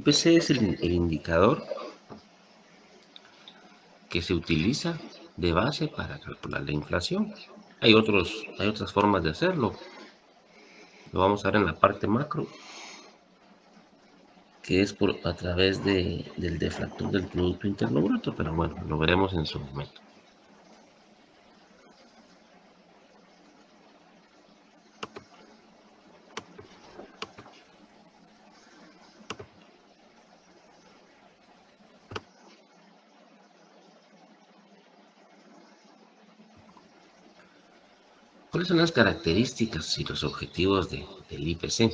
IPC es el indicador que se utiliza de base para calcular la inflación. Hay otras formas de hacerlo. Lo vamos a ver en la parte macro, que es a través del deflactor del Producto Interno Bruto, pero bueno, lo veremos en su momento. ¿Cuáles son las características y los objetivos del IPC?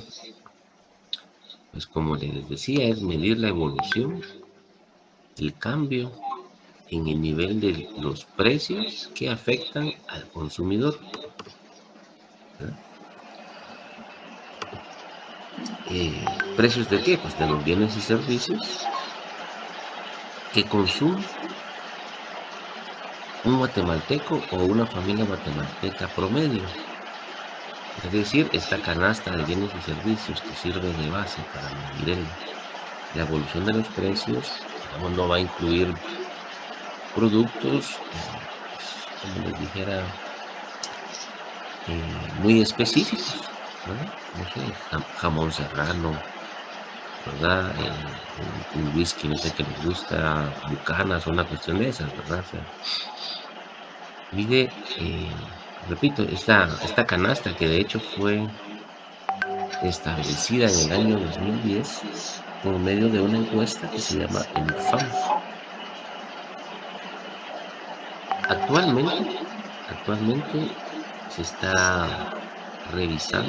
Pues como les decía, es medir la evolución, el cambio en el nivel de los precios que afectan al consumidor. ¿Precios de qué? Pues de los bienes y servicios que consume un guatemalteco o una familia guatemalteca promedio. Es decir, esta canasta de bienes y servicios que sirve de base para medir la evolución de los precios, digamos, no va a incluir productos, como les dijera, muy específicos, ¿verdad? No sé, jamón serrano, ¿verdad? Un whisky, no sé, que les gusta, bucanas, o una cuestión de esas, ¿verdad? O sea, mide, repito, esta canasta que de hecho fue establecida en el año 2010 por medio de una encuesta que se llama el IFAM. Actualmente se está revisando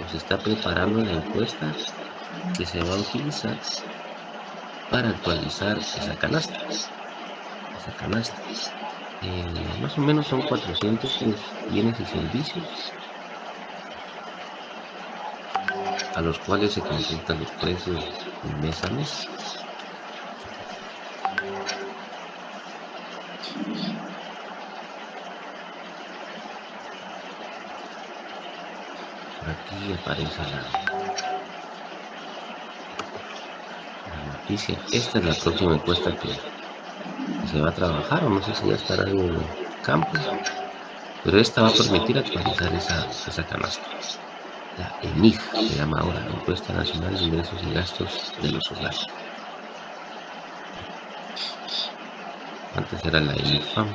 o se está preparando la encuesta que se va a utilizar para actualizar esa canasta. Más o menos son 400 bienes y servicios a los cuales se consultan los precios de mes a mes. Por aquí aparece la noticia. Esta es la próxima encuesta que se va a trabajar, o no sé si ya estará en el campo, pero esta va a permitir actualizar esa canasta. La ENIG se llama ahora, la Encuesta Nacional de Ingresos y Gastos de los Hogares. Antes era la ENIFAM.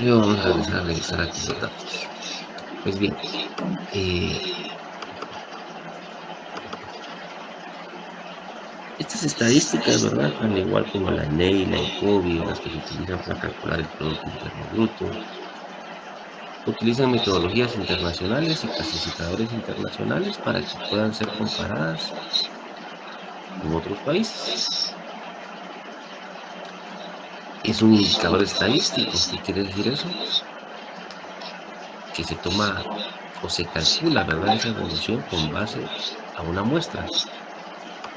Vamos a revisar aquí los datos. Pues bien, estas estadísticas, ¿verdad? Al igual como la NEI, la INCOBI, las que se utilizan para calcular el Producto Interno Bruto, utilizan metodologías internacionales y clasificadores internacionales para que puedan ser comparadas con otros países. Es un indicador estadístico. ¿Qué quiere decir eso? Que se toma o se calcula, ¿verdad?, esa evolución con base a una muestra.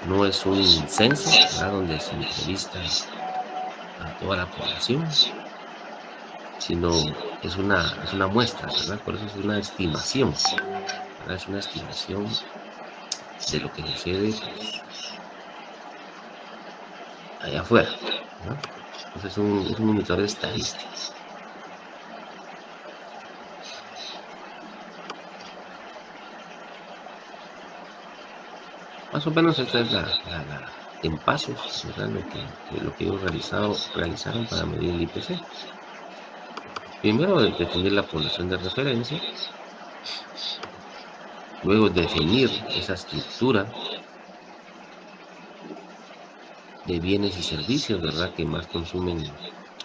No es un censo, ¿verdad?, donde se entrevista a toda la población, sino es una muestra, ¿verdad? Por eso es una estimación, ¿verdad? Es una estimación de lo que sucede, pues, allá afuera, ¿no? Entonces es un indicador estadístico. Más o menos esta es en pasos, ¿verdad?, lo que ellos realizaron para medir el IPC. Primero, definir la población de referencia. Luego, definir esa estructura de bienes y servicios, ¿verdad?, que más consumen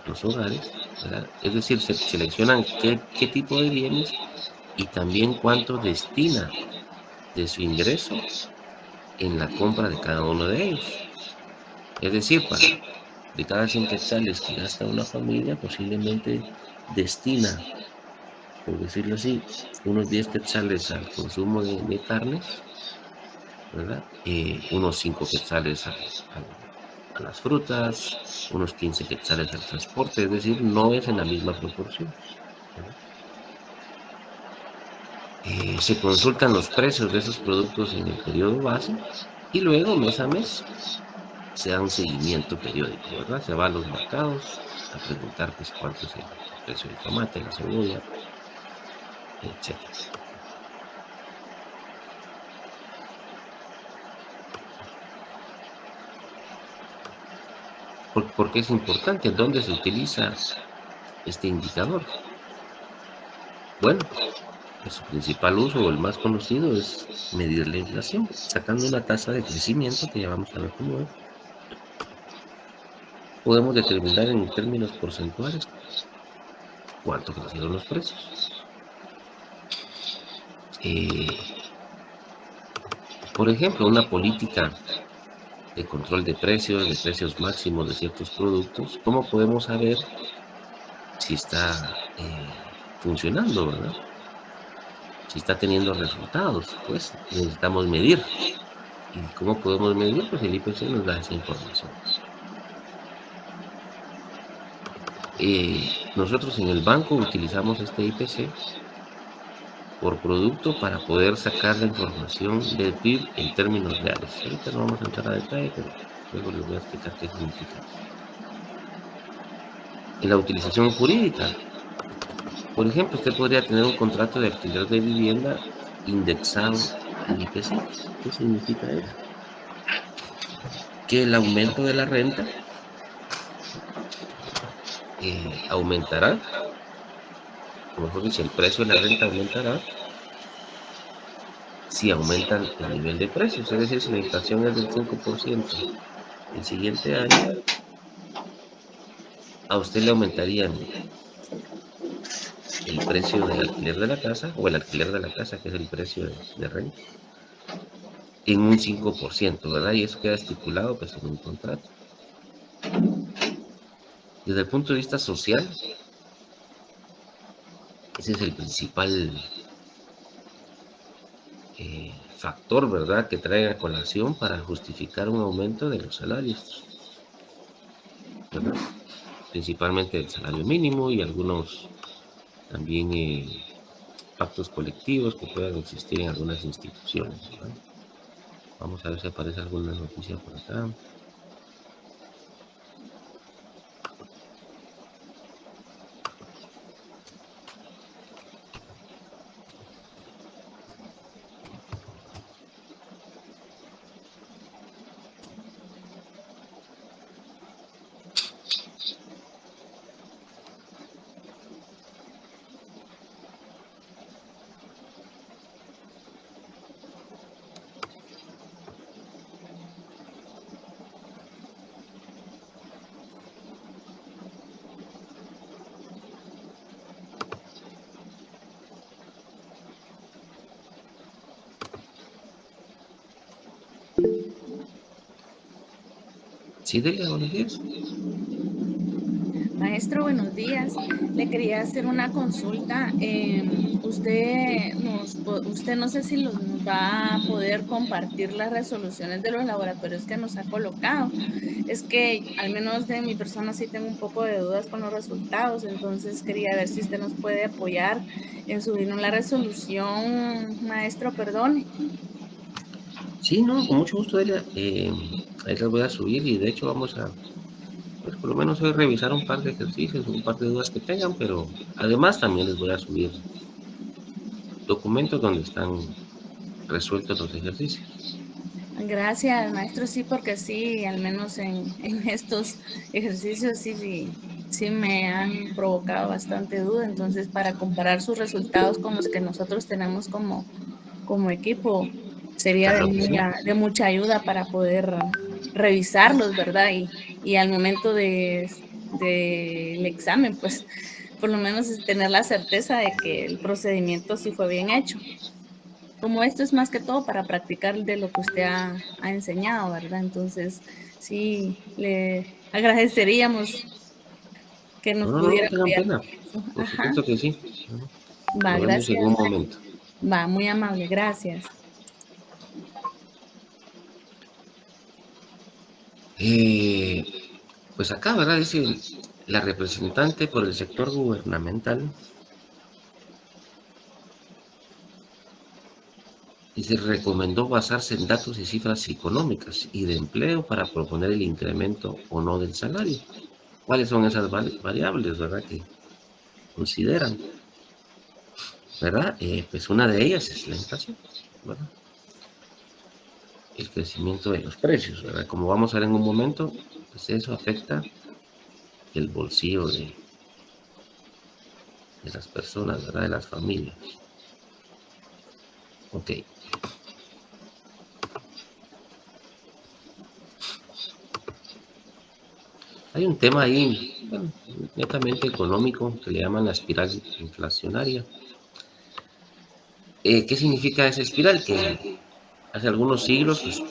los hogares, ¿verdad? Es decir, se seleccionan qué tipo de bienes y también cuánto destina de su ingreso en la compra de cada uno de ellos. Es decir, De cada 100 quetzales que gasta una familia, posiblemente destina, por decirlo así, unos 10 quetzales al consumo de carnes, ¿verdad? Unos 5 quetzales a las frutas, unos 15 quetzales al transporte, es decir, no es en la misma proporción, ¿verdad? Se consultan los precios de esos productos en el periodo base y luego, mes a mes, se da un seguimiento periódico, ¿verdad? Se va a los mercados a preguntar pues cuánto es el precio del tomate, la cebolla, etcétera. ¿Por qué es importante? ¿Dónde se utiliza este indicador? Bueno, pues su principal uso o el más conocido es medir la inflación, sacando una tasa de crecimiento que ya vamos a ver cómo es. Podemos determinar en términos porcentuales cuánto crecieron los precios. Eh, por ejemplo, una política de control de precios máximos de ciertos productos, ¿cómo podemos saber si está funcionando, verdad? Si está teniendo resultados, pues necesitamos medir. ¿Y cómo podemos medir? Pues el IPC nos da esa información. Nosotros en el banco utilizamos este IPC por producto para poder sacar la información del PIB en términos reales. Ahorita no vamos a entrar a detalle, pero luego les voy a explicar qué significa eso. En la utilización jurídica, por ejemplo, usted podría tener un contrato de alquiler de vivienda indexado al IPC. ¿Qué significa eso? Que el aumento de la renta aumentará, o mejor dicho, el precio de la renta aumentará si aumenta el nivel de precios. Es decir, si la inflación es del 5% el siguiente año, a usted le aumentarían el precio del alquiler de la casa o el alquiler de la casa, que es el precio de renta, en un 5%, ¿verdad? Y eso queda estipulado pues en un contrato. Desde el punto de vista social, ese es el principal factor, ¿verdad?, que trae a colación para justificar un aumento de los salarios, ¿verdad? Principalmente el salario mínimo y algunos también pactos colectivos que puedan existir en algunas instituciones, ¿verdad? Vamos a ver si aparece alguna noticia por acá. Sí, Delia, buenos días. Maestro, buenos días. Le quería hacer una consulta. Usted no sé si nos va a poder compartir las resoluciones de los laboratorios que nos ha colocado. Es que al menos de mi persona sí tengo un poco de dudas con los resultados, entonces quería ver si usted nos puede apoyar en subirnos la resolución, maestro, perdone. Sí, no, con mucho gusto, Delia. Ahí las voy a subir y de hecho vamos a, pues por lo menos hoy revisar un par de ejercicios, un par de dudas que tengan, pero además también les voy a subir documentos donde están resueltos los ejercicios. Gracias, maestro, sí, porque sí, al menos en estos ejercicios sí me han provocado bastante duda. Entonces, para comparar sus resultados con los que nosotros tenemos como equipo, sería Claro que sí. de mucha ayuda para poder revisarlos, ¿verdad? Y al momento del examen, pues, por lo menos tener la certeza de que el procedimiento sí fue bien hecho. como esto es más que todo para practicar de lo que usted ha enseñado, ¿verdad? Entonces, sí, le agradeceríamos que nos No, pudiera no tengan apoyar pena. con eso. Por Ajá. supuesto que sí. Bueno, Va, lo vemos en gracias. un momento. Va, muy amable, gracias. Eh, pues acá, ¿verdad? Dice la representante por el sector gubernamental. Dice, recomendó basarse en datos y cifras económicas y de empleo para proponer el incremento o no del salario. ¿Cuáles son esas variables, verdad, que consideran? ¿Verdad? Pues una de ellas es la inflación, ¿verdad? El crecimiento de los precios, ¿verdad? Como vamos a ver en un momento, pues eso afecta el bolsillo de las personas, ¿verdad? De las familias. Ok. Hay un tema ahí, bueno, netamente económico, que le llaman la espiral inflacionaria. ¿Qué significa esa espiral? Que hace algunos siglos pues,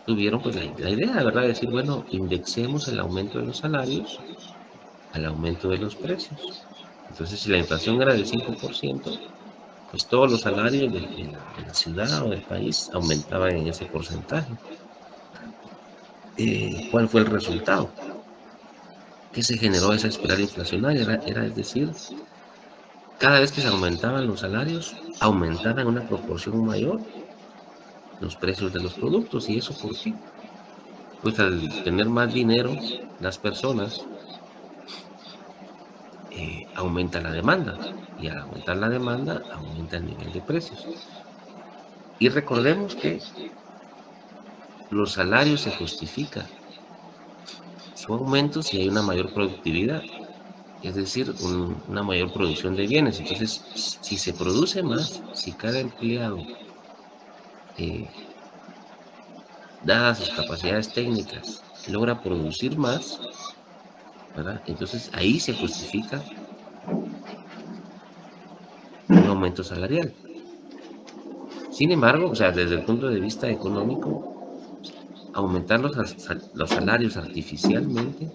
tuvieron pues, la idea, ¿verdad? De decir, bueno, indexemos el aumento de los salarios al aumento de los precios. Entonces, si la inflación era del 5%, pues todos los salarios de la ciudad o del país aumentaban en ese porcentaje. ¿Cuál fue el resultado? Que se generó esa espiral inflacionaria, es decir, cada vez que se aumentaban los salarios, aumentaban en una proporción mayor los precios de los productos. ¿Y eso por qué? Pues al tener más dinero, las personas aumenta la demanda. Y al aumentar la demanda, aumenta el nivel de precios. Y recordemos que los salarios se justifican su aumento si hay una mayor productividad, es decir, una mayor producción de bienes. Entonces, si se produce más, si cada empleado, eh, dadas sus capacidades técnicas, logra producir más, ¿verdad? Entonces ahí se justifica un aumento salarial. Sin embargo, o sea, desde el punto de vista económico, aumentar los salarios artificialmente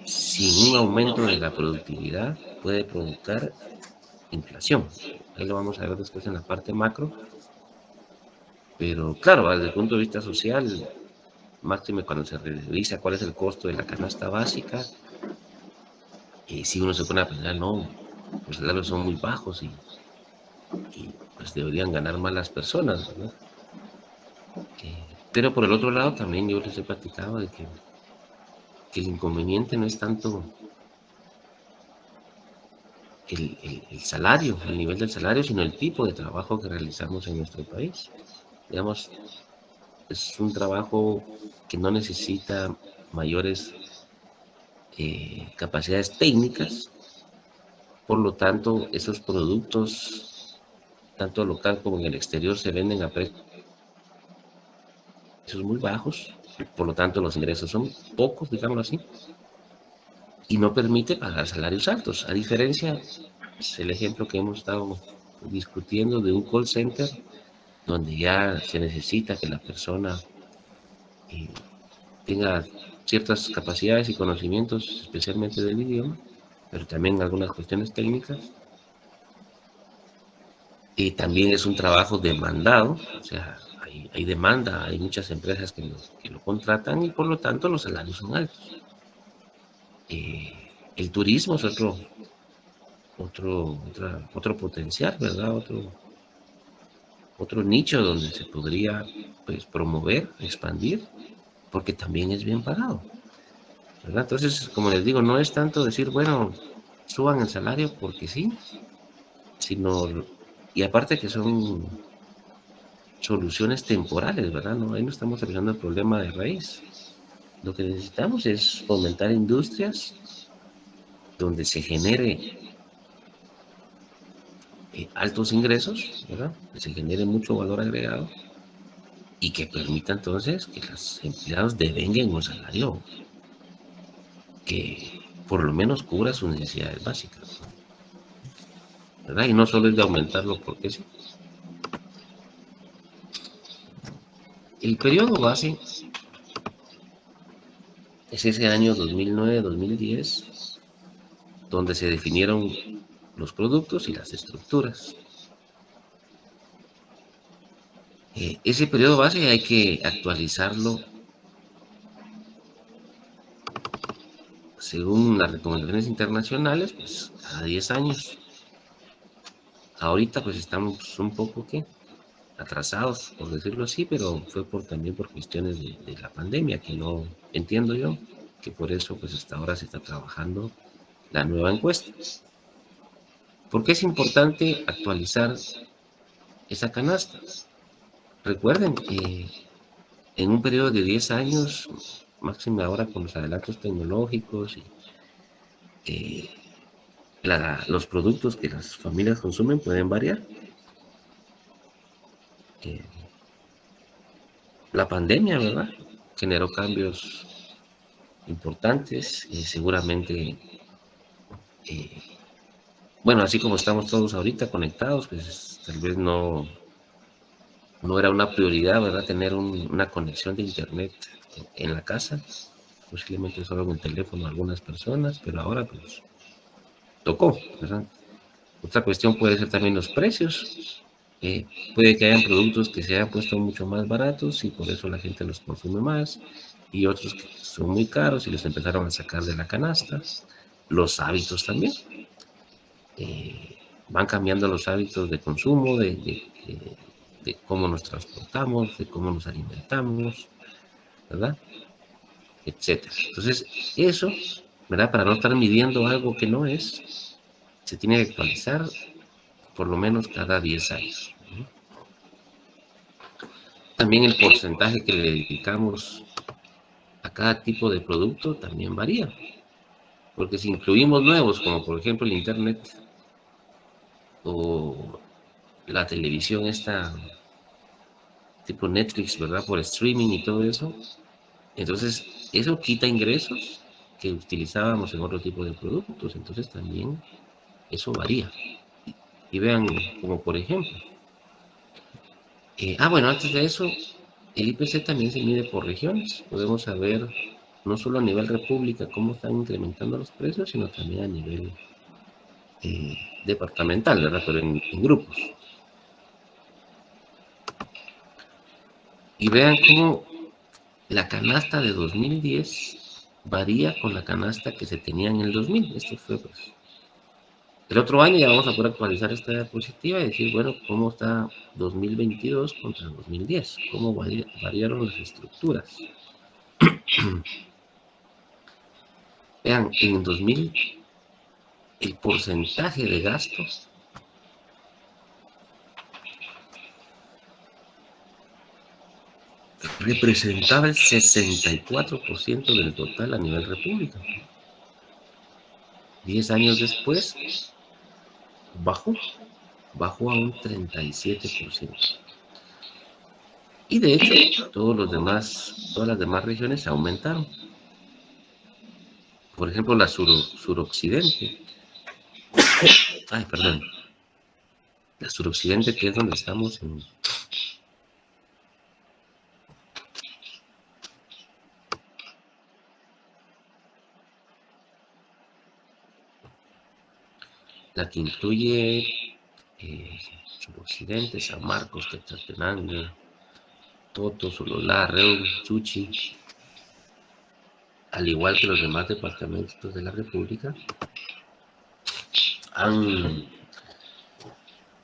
sin un aumento de la productividad puede provocar inflación. Ahí lo vamos a ver después en la parte macro. Pero claro, desde el punto de vista social, máximo cuando se revisa cuál es el costo de la canasta básica, si uno se pone a pensar, no, los salarios son muy bajos y pues deberían ganar más las personas, ¿verdad? Pero por el otro lado también yo les he platicado de que el inconveniente no es tanto el salario, el nivel del salario, sino el tipo de trabajo que realizamos en nuestro país. Digamos, es un trabajo que no necesita mayores capacidades técnicas, por lo tanto, esos productos, tanto local como en el exterior, se venden a precios muy bajos, por lo tanto, los ingresos son pocos, digámoslo así, y no permite pagar salarios altos. A diferencia, es el ejemplo que hemos estado discutiendo de un call center, donde ya se necesita que la persona eh, tenga ciertas capacidades y conocimientos, especialmente del idioma, pero también algunas cuestiones técnicas. Y también es un trabajo demandado, o sea, hay demanda, hay muchas empresas que lo contratan y por lo tanto los salarios son altos. El turismo es otro potencial, ¿verdad? Otro nicho donde se podría pues, promover, expandir, porque también es bien pagado, ¿verdad? Entonces, como les digo, no es tanto decir, bueno, suban el salario porque sí, sino, y aparte que son soluciones temporales, ¿verdad? No, ahí no estamos solucionando el problema de raíz. Lo que necesitamos es fomentar industrias donde se genere altos ingresos, ¿verdad? Que se genere mucho valor agregado y que permita entonces que los empleados devenguen un salario que por lo menos cubra sus necesidades básicas. ¿verdad? Y no solo es de aumentarlo porque sí. El periodo base es ese año 2009-2010, donde se definieron los productos y las estructuras. Ese periodo base hay que actualizarlo según las recomendaciones internacionales, pues cada 10 años. Ahorita pues estamos un poco ¿qué? Atrasados, por decirlo así, pero fue también por cuestiones de la pandemia, que no entiendo yo, que por eso pues hasta ahora se está trabajando la nueva encuesta. ¿Por qué es importante actualizar esa canasta? Recuerden que en un periodo de 10 años, máximo ahora con los adelantos tecnológicos y eh, los productos que las familias consumen pueden variar. Eh, la pandemia, ¿verdad? Generó cambios importantes, seguramente, eh, bueno, así como estamos todos ahorita conectados, pues tal vez no era una prioridad, ¿verdad? Tener una conexión de internet en la casa, posiblemente solo en el teléfono de algunas personas, pero ahora pues tocó, ¿verdad? Otra cuestión puede ser también los precios. Puede que hayan productos que se hayan puesto mucho más baratos y por eso la gente los consume más, y otros que son muy caros y los empezaron a sacar de la canasta. Los hábitos también. Van cambiando los hábitos de consumo, de cómo nos transportamos, de cómo nos alimentamos, ¿verdad? Etcétera. Entonces, eso, ¿verdad? Para no estar midiendo algo que no es, se tiene que actualizar por lo menos cada 10 años. También el porcentaje que le dedicamos a cada tipo de producto también varía, porque si incluimos nuevos, como por ejemplo el Internet o la televisión esta tipo Netflix, ¿verdad? Por streaming y todo eso, entonces eso quita ingresos que utilizábamos en otro tipo de productos, entonces también eso varía. Y vean, como por ejemplo, bueno, antes de eso, el IPC también se mide por regiones. Podemos saber no solo a nivel república cómo están incrementando los precios, sino también a nivel departamental, ¿verdad? Pero en grupos. Y vean cómo la canasta de 2010 varía con la canasta que se tenía en el 2000. Esto fue pues, el otro año. Ya vamos a poder actualizar esta diapositiva y decir, bueno, cómo está 2022 contra 2010, cómo variaron las estructuras. Vean, en 2000 el porcentaje de gasto representaba el 64% del total a nivel república. 10 años después bajó a un 37%. Y de hecho, todas las demás regiones aumentaron. Por ejemplo, la suroccidente. Ay, perdón. La suroccidente, que es donde estamos en... La que incluye suroccidente, San Marcos, Quetzaltenango, Toto, Sololá, Reus, Chuchi, al igual que los demás departamentos de la República, han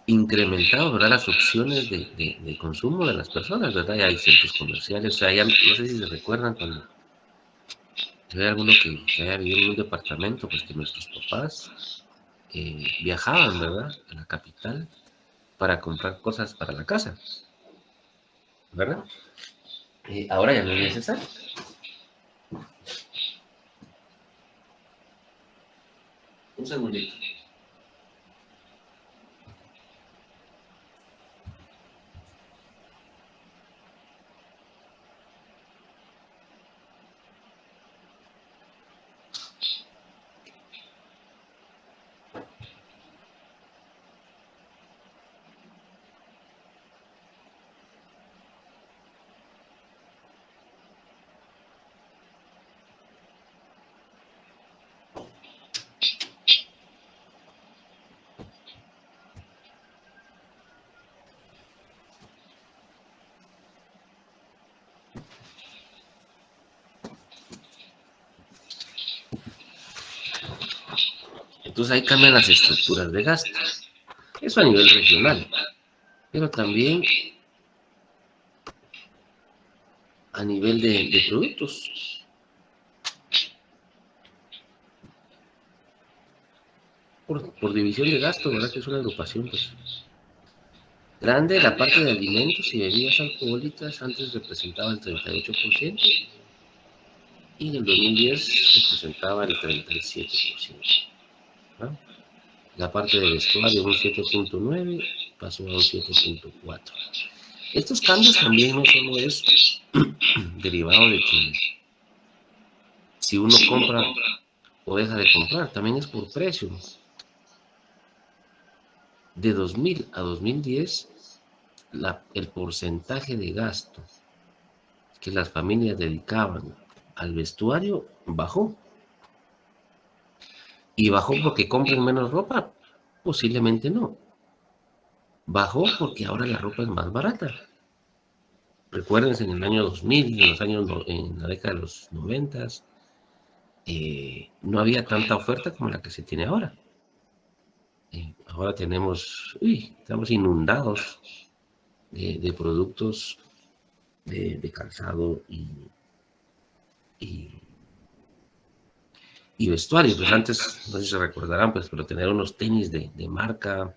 incrementado, ¿verdad?, las opciones de consumo de las personas, ¿verdad? Ya hay centros comerciales, o sea, ya, no sé si se recuerdan cuando hay alguno que haya vivido en un departamento, pues que nuestros papás viajaban, ¿verdad?, a la capital para comprar cosas para la casa, ¿verdad? Ahora ya no es necesario. Un segundito. Entonces ahí cambian las estructuras de gasto. Eso a nivel regional, pero también a nivel de productos. Por división de gasto, ¿verdad? Que es una agrupación, pues, grande. La parte de alimentos y bebidas alcohólicas antes representaba el 38% y en el 2010 representaba el 37%. ¿No? La parte de vestuario, un 7.9, pasó a un 7.4. Estos cambios también no solo es derivado de que si uno compra o deja de comprar, también es por precio. De 2000 a 2010, el porcentaje de gasto que las familias dedicaban al vestuario bajó. ¿Y bajó porque compren menos ropa? Posiblemente no. Bajó porque ahora la ropa es más barata. Recuérdense en el año 2000, en la década de los 90, no había tanta oferta como la que se tiene ahora. Ahora estamos inundados de productos de calzado y, y vestuario. Pues antes, no sé si se recordarán, pues, pero tener unos tenis de marca,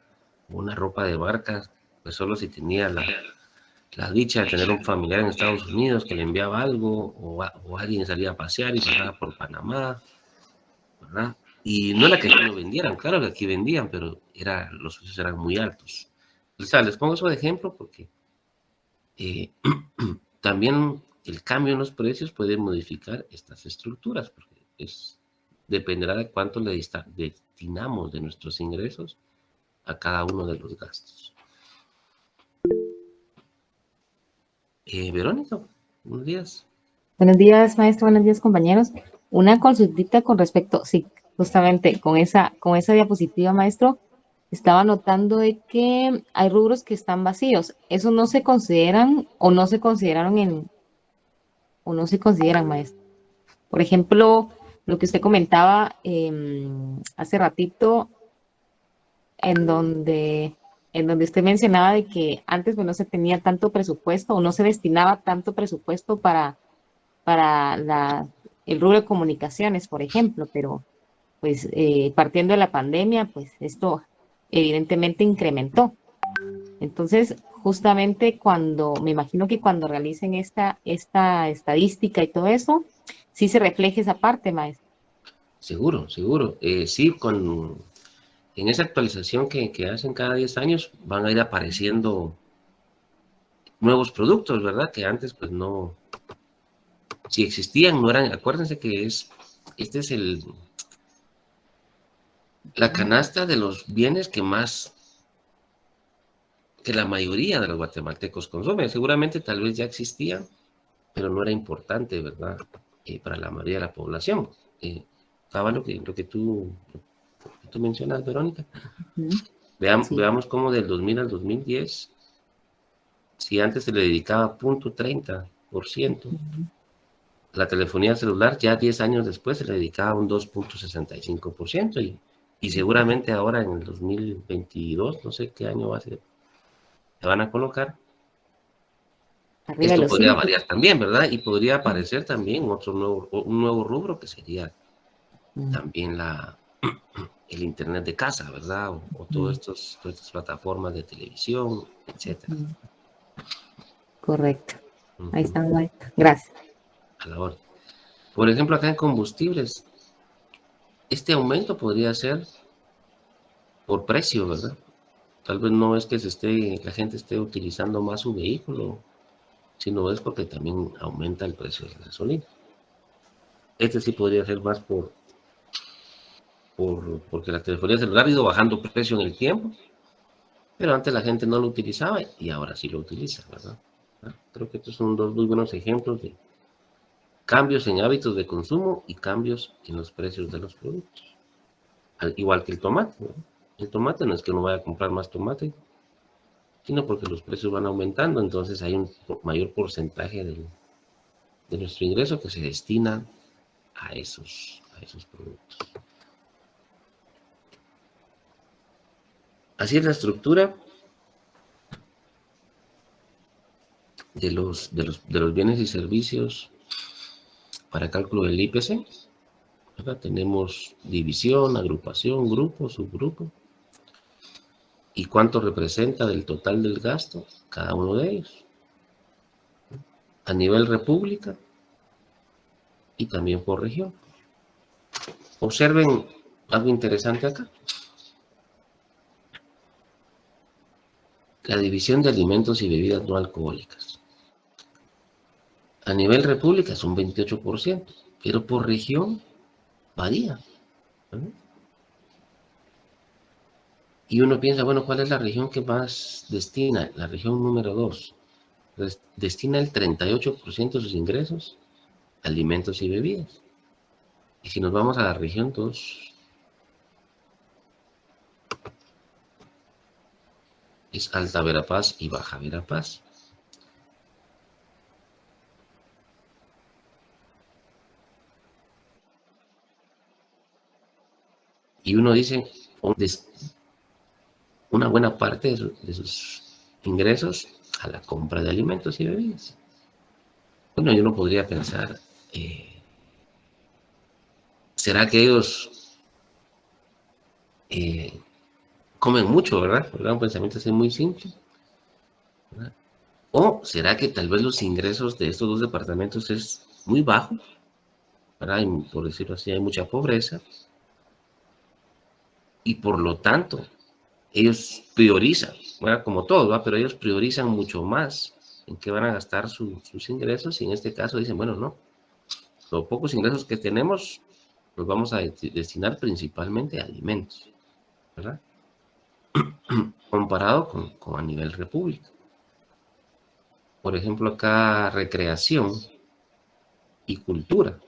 una ropa de marca, pues solo si tenía la dicha de tener un familiar en Estados Unidos que le enviaba algo, o alguien salía a pasear y pasaba por Panamá, ¿verdad? Y no era que aquí no vendieran, claro que aquí vendían, pero los precios eran muy altos. O sea, les pongo eso de ejemplo porque eh, también el cambio en los precios puede modificar estas estructuras, porque dependerá de cuánto le destinamos de nuestros ingresos a cada uno de los gastos. Verónica, buenos días. Buenos días, maestro, buenos días, compañeros. Una consultita con respecto, sí, justamente con esa diapositiva, maestro, estaba notando de que hay rubros que están vacíos. ¿Eso no se consideran o no se consideraron o no se consideran, maestro? Por ejemplo, lo que usted comentaba hace ratito, en donde, en donde usted mencionaba de que antes pues, no se tenía tanto presupuesto o no se destinaba tanto presupuesto para el rubro de comunicaciones, por ejemplo, pero pues partiendo de la pandemia, pues esto evidentemente incrementó. Entonces, justamente me imagino que cuando realicen esta estadística y todo eso, sí se refleje esa parte, maestro. Seguro, seguro. Sí, en esa actualización que hacen cada 10 años van a ir apareciendo nuevos productos, ¿verdad? Que antes pues no, si existían, no eran, acuérdense que este es la canasta de los bienes que la mayoría de los guatemaltecos consumen. Seguramente tal vez ya existían, pero no era importante, ¿verdad? Para la mayoría de la población. Estaba lo que tú mencionas, Verónica. Ujú. Sí. Veamos cómo del 2000 al 2010, si antes se le dedicaba 0.30%, Ujú. la telefonía celular ya 10 años después se le dedicaba un 2.65%, y seguramente ahora en el 2022, no sé qué año va a ser, se van a colocar, Arriba de esto los podría 5. variar también, ¿verdad? Y podría aparecer también un nuevo rubro que sería también el Internet de casa, ¿verdad? O todas estas plataformas de televisión, etcétera. Correcto. Ahí Ujú. está, maestro. Gracias. A la hora. Por ejemplo, acá en combustibles, este aumento podría ser por precio, ¿verdad? Tal vez no es que la gente esté utilizando más su vehículo, sino es porque también aumenta el precio de la gasolina. Este sí podría ser más porque la telefonía celular ha ido bajando precio en el tiempo, pero antes la gente no lo utilizaba y ahora sí lo utiliza, ¿verdad? Creo que estos son dos muy buenos ejemplos de cambios en hábitos de consumo y cambios en los precios de los productos. Igual que el tomate, ¿no? El tomate no es que uno vaya a comprar más tomate, sino porque los precios van aumentando, entonces hay un mayor porcentaje de nuestro ingreso que se destina a esos productos. Así es la estructura de los bienes y servicios para cálculo del IPC. ¿Verdad? Tenemos división, agrupación, grupo, subgrupo. ¿Y cuánto representa del total del gasto cada uno de ellos? A nivel república y también por región. Observen algo interesante acá. La división de alimentos y bebidas no alcohólicas. A nivel república es un 28%, pero por región varía. ¿No? Y uno piensa, bueno, ¿cuál es la región que más destina? La región número 2. Destina el 38% de sus ingresos a alimentos y bebidas. Y si nos vamos a la región 2, es Alta Verapaz y Baja Verapaz. Y uno dice, una buena parte de sus ingresos a la compra de alimentos y bebidas. Bueno, yo no podría pensar, ¿será que ellos comen mucho, verdad? Un pensamiento así muy simple, ¿verdad? ¿O será que tal vez los ingresos de estos dos departamentos es muy bajo, ¿verdad? Y por decirlo así, hay mucha pobreza y por lo tanto ellos priorizan, ¿verdad? Como todos, ¿verdad? Pero ellos priorizan mucho más en qué van a gastar sus ingresos y en este caso dicen, bueno, no, los pocos ingresos que tenemos los vamos a destinar principalmente a alimentos, ¿verdad? Comparado con a nivel república. Por ejemplo, acá recreación y cultura,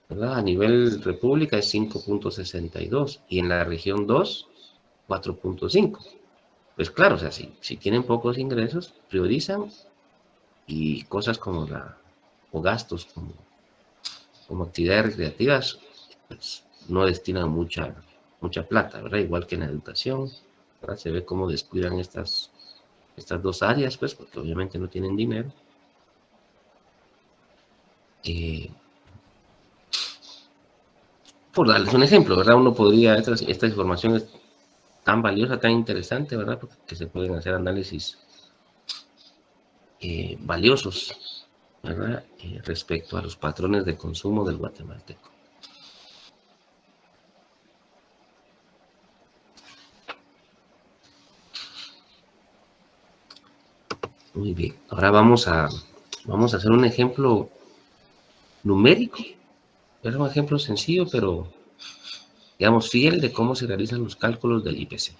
¿verdad? A nivel república es 5.62 y en la región 2, 4.5. Pues claro, o sea, si tienen pocos ingresos, priorizan y cosas como o gastos como actividades recreativas, pues no destinan mucha plata, ¿verdad? Igual que en la educación, ¿verdad? Se ve cómo descuidan estas dos áreas, pues, porque obviamente no tienen dinero. Por darles un ejemplo, ¿verdad? Uno podría, esta información es tan valiosa, tan interesante, ¿verdad? Porque se pueden hacer análisis valiosos, ¿verdad? Respecto a los patrones de consumo del guatemalteco. Muy bien, ahora vamos a hacer un ejemplo numérico. Es un ejemplo sencillo, pero digamos fiel de cómo se realizan los cálculos del IPC.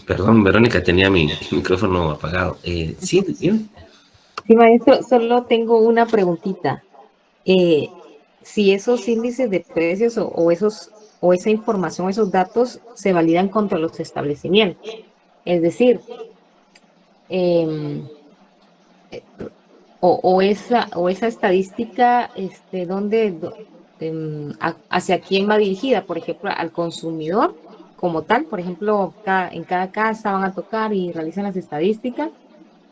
Perdón, Verónica, tenía mi micrófono apagado. Sí, bien. Sí, maestro, solo tengo una preguntita. Si esos índices de precios o esa información, esos datos se validan contra los establecimientos. Es decir, em, o esa estadística, hacia quién va dirigida, por ejemplo, al consumidor como tal, por ejemplo, en cada casa van a tocar y realizan las estadísticas,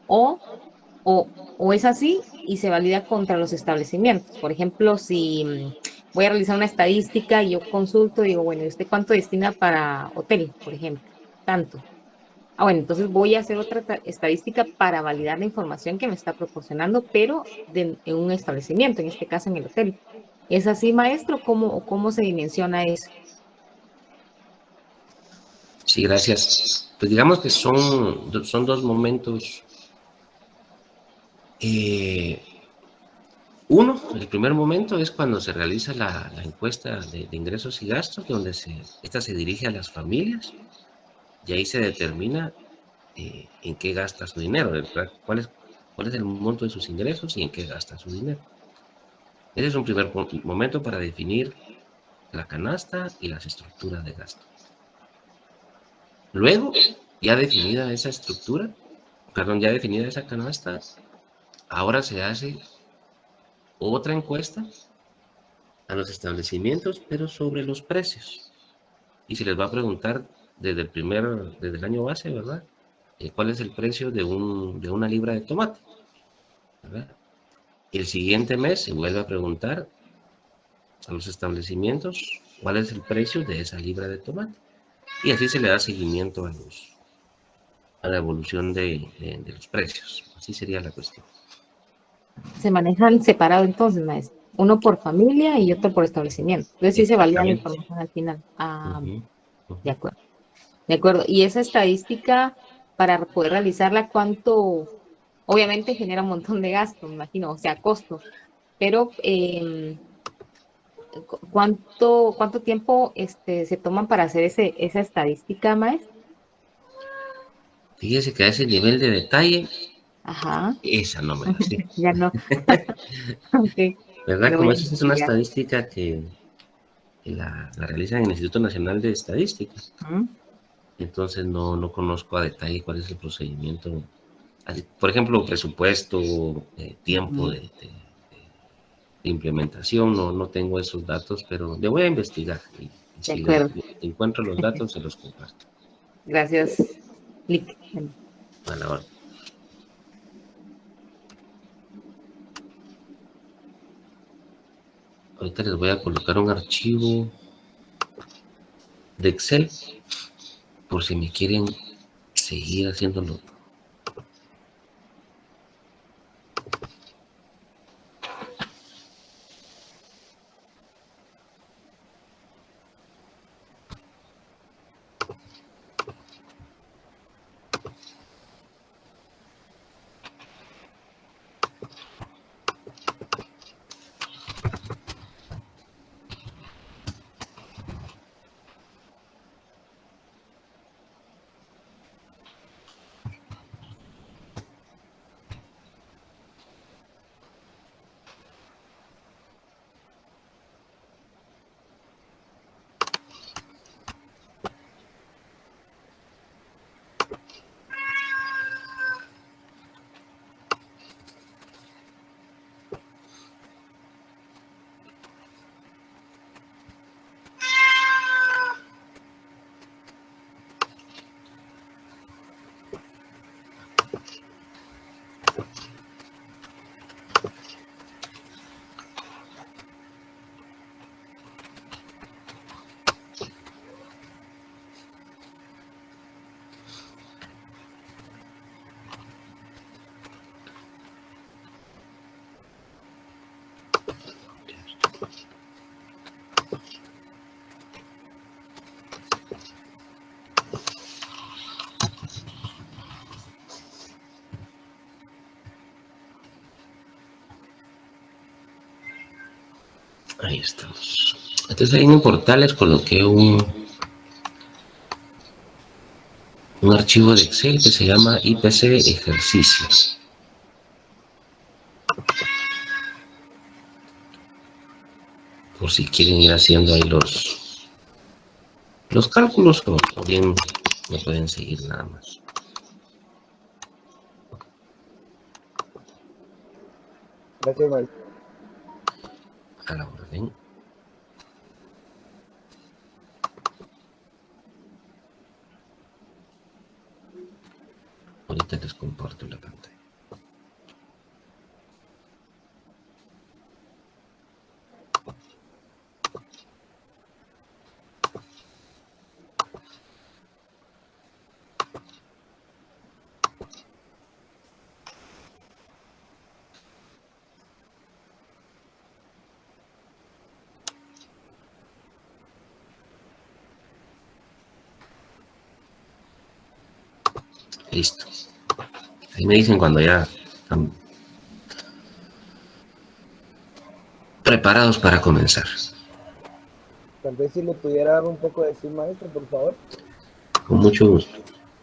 o, o es así y se valida contra los establecimientos. Por ejemplo, si voy a realizar una estadística y yo consulto, digo, bueno, ¿y usted cuánto destina para hotel, por ejemplo? Tanto. Bueno, entonces voy a hacer otra estadística para validar la información que me está proporcionando, pero en un establecimiento, en este caso en el hotel. ¿Es así, maestro? ¿Cómo se dimensiona eso? Sí, gracias. Pues digamos que son dos momentos. Uno, el primer momento es cuando se realiza la encuesta de ingresos y gastos, donde esta se dirige a las familias y ahí se determina en qué gasta su dinero, ¿verdad? ¿Cuál es el monto de sus ingresos y en qué gasta su dinero? Ese es un primer momento para definir la canasta y las estructuras de gasto. Luego, ya definida esa estructura, perdón, ya definida esa canasta, ahora se hace otra encuesta a los establecimientos, pero sobre los precios. Y se les va a preguntar desde el año base, ¿verdad? ¿Cuál es el precio de una libra de tomate? ¿Verdad? El siguiente mes se vuelve a preguntar a los establecimientos cuál es el precio de esa libra de tomate. Y así se le da seguimiento a la evolución de los precios. Así sería la cuestión. Se manejan separado entonces, maestro. Uno por familia y otro por establecimiento. Entonces sí se valía la Exactamente. información al final. Ah, Ujú, de ujú. acuerdo. De acuerdo. Y esa estadística, para poder realizarla, ¿cuánto? Obviamente genera un montón de gastos, me imagino, o sea, costos. Pero, ¿cuánto tiempo se toman para hacer esa estadística, maestro? Fíjese que a ese nivel de detalle, Ajá. esa no me la sé. Ya no. Ok. ¿Verdad? Lo voy Como a esa es una investigar. estadística que la realizan en el Instituto Nacional de Estadística. Ujú. Entonces no conozco a detalle cuál es el procedimiento. Por ejemplo, presupuesto, tiempo Ujú. de implementación, no tengo esos datos, pero le voy a investigar y De si acuerdo. encuentro los datos se los comparto. Gracias, Lick. Bueno, A la hora. Ahorita les voy a colocar un archivo de Excel por si me quieren seguir haciéndolo. Ahí estamos. Entonces ahí en el portal les coloqué un archivo de Excel que se llama IPC ejercicio. Por si quieren ir haciendo ahí los cálculos o bien me pueden seguir nada más. Gracias, maestro. A la orden. Ahorita les comparto la pantalla. Listo. Ahí me dicen cuando ya están preparados para comenzar. Tal vez si le pudiera dar un poco de sí, maestro, por favor. Con mucho gusto.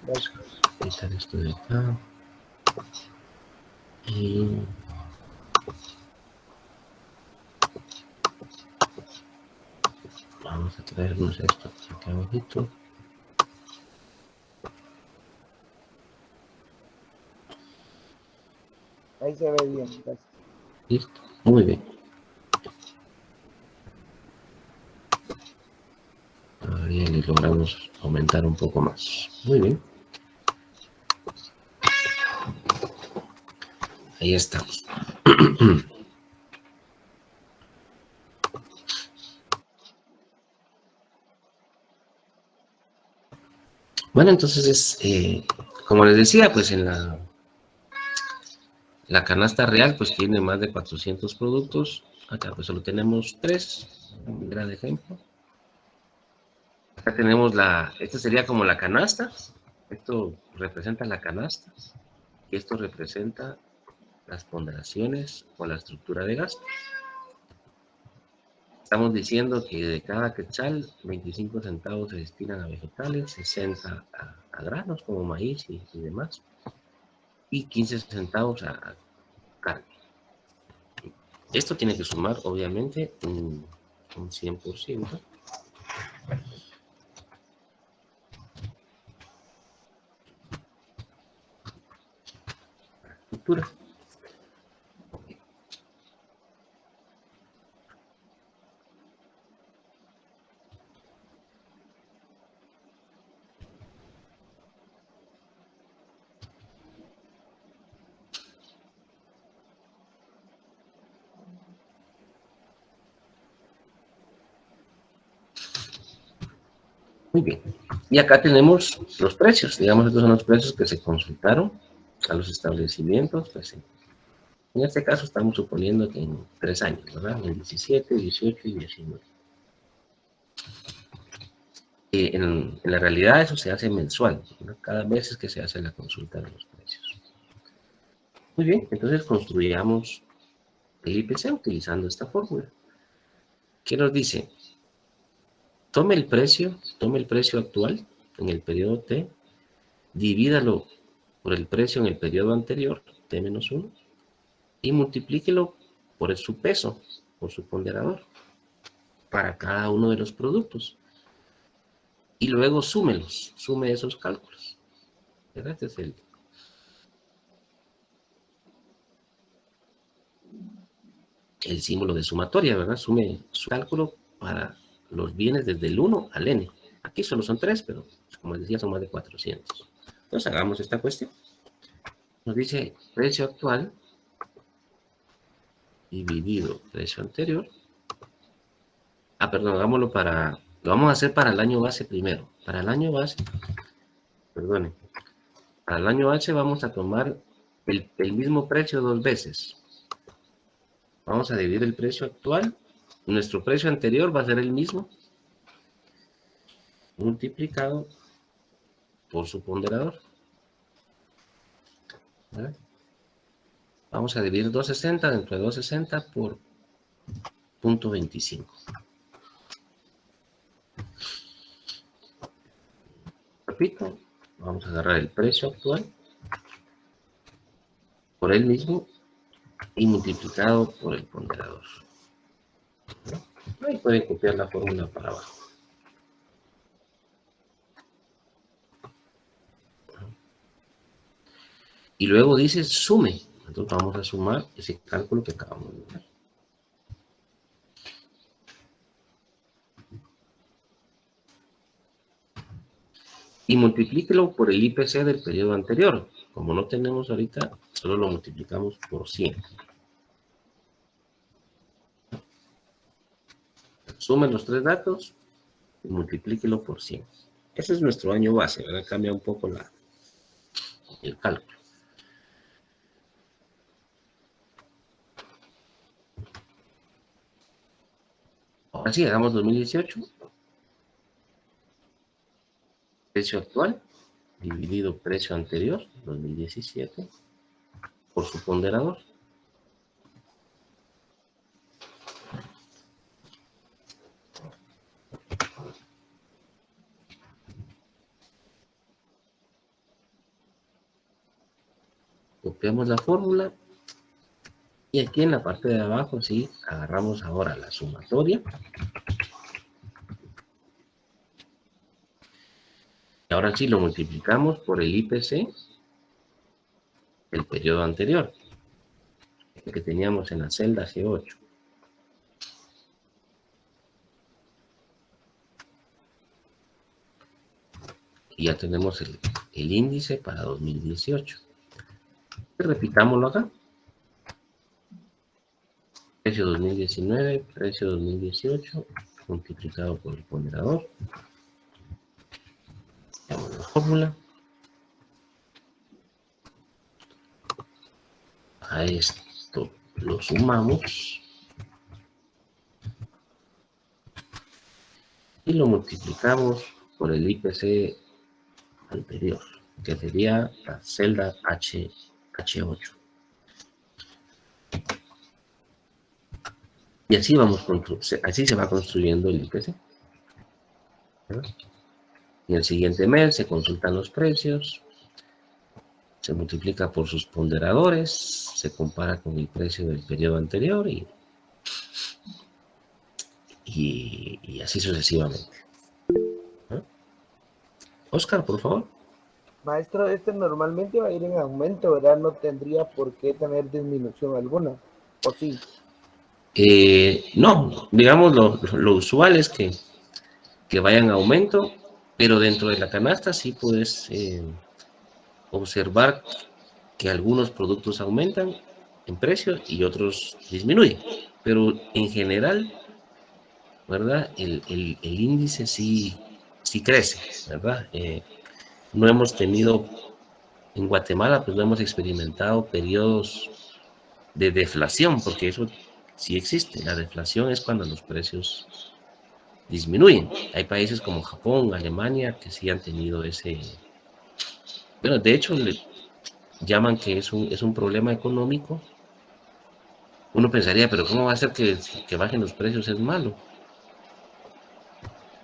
Gracias. Quitar esto de acá. Y vamos a traernos esto aquí abajito. Ahí se ve bien, gracias. Listo. Muy bien. Todavía le logramos aumentar un poco más. Muy bien. Ahí estamos. Bueno, entonces, como les decía, pues en la canasta real, pues tiene más de 400 productos. Acá pues solo tenemos 3. Un gran ejemplo. Acá tenemos esta sería como la canasta. Esto representa la canasta. Y esto representa las ponderaciones o la estructura de gasto. Estamos diciendo que de cada quetzal, 25 centavos se destinan a vegetales, 60 a granos como maíz y demás, y 15 centavos a carne. Esto tiene que sumar, obviamente, un 100%. Estructura. Muy bien. Y acá tenemos los precios. Digamos, estos son los precios que se consultaron a los establecimientos. Pues, en este caso estamos suponiendo que en 3 años, ¿verdad? En 17, 18 y 19. En la realidad eso se hace mensual, ¿no? Cada mes es que se hace la consulta de los precios. Muy bien, entonces construyamos el IPC utilizando esta fórmula. ¿Qué nos dice? Tome el precio actual en el periodo T, divídalo por el precio en el periodo anterior, T-1, y multiplíquelo por su peso, por su ponderador, para cada uno de los productos. Y luego súmelos, sume esos cálculos. Este es el símbolo de sumatoria, ¿verdad? Sume su cálculo para los bienes desde el 1 al n. Aquí solo son 3, pero como les decía, son más de 400. Entonces hagamos esta cuestión. Nos dice precio actual dividido precio anterior. Perdón, hagámoslo lo vamos a hacer para el año base primero. Para el año base, perdone, para el año base vamos a tomar el mismo precio 2 veces. Vamos a dividir el precio actual. Nuestro precio anterior va a ser el mismo, multiplicado por su ponderador. ¿Vale? Vamos a dividir 260 dentro de 260 por 0.25. Repito, vamos a agarrar el precio actual por él mismo y multiplicado por el ponderador. Ahí pueden copiar la fórmula para abajo. Y luego dice sume. Entonces vamos a sumar ese cálculo que acabamos de ver. Y multiplíquelo por el IPC del periodo anterior. Como no tenemos ahorita, solo lo multiplicamos por 100. Sume los 3 datos y multiplíquelo por 100. Ese es nuestro año base, ¿verdad? Cambia un poco el cálculo. Ahora sí, hagamos 2018. Precio actual dividido precio anterior, 2017, por su ponderador. Copiamos la fórmula y aquí en la parte de abajo sí agarramos ahora la sumatoria. Y ahora sí lo multiplicamos por el IPC del periodo anterior, que teníamos en la celda G8. Y ya tenemos el índice para 2018. Y repitámoslo acá. Precio 2019, precio 2018, multiplicado por el ponderador. Damos la fórmula. A esto lo sumamos. Y lo multiplicamos por el IPC anterior, que sería la celda H8. Y así así se va construyendo el IPC. ¿Verdad? En el siguiente mes se consultan los precios, se multiplica por sus ponderadores, se compara con el precio del periodo anterior y así sucesivamente. ¿No? Oscar, por favor. Maestro, este normalmente va a ir en aumento, ¿verdad? No tendría por qué tener disminución alguna, ¿o sí? No, digamos lo usual es que vaya en aumento, pero dentro de la canasta sí puedes observar que algunos productos aumentan en precio y otros disminuyen. Pero en general, ¿verdad? El índice sí crece, ¿verdad? No hemos tenido, en Guatemala, pues no hemos experimentado periodos de deflación, porque eso sí existe. La deflación es cuando los precios disminuyen. Hay países como Japón, Alemania, que sí han tenido ese... Bueno, de hecho, le llaman que es un problema económico. Uno pensaría, pero ¿cómo va a ser que bajen los precios? Es malo.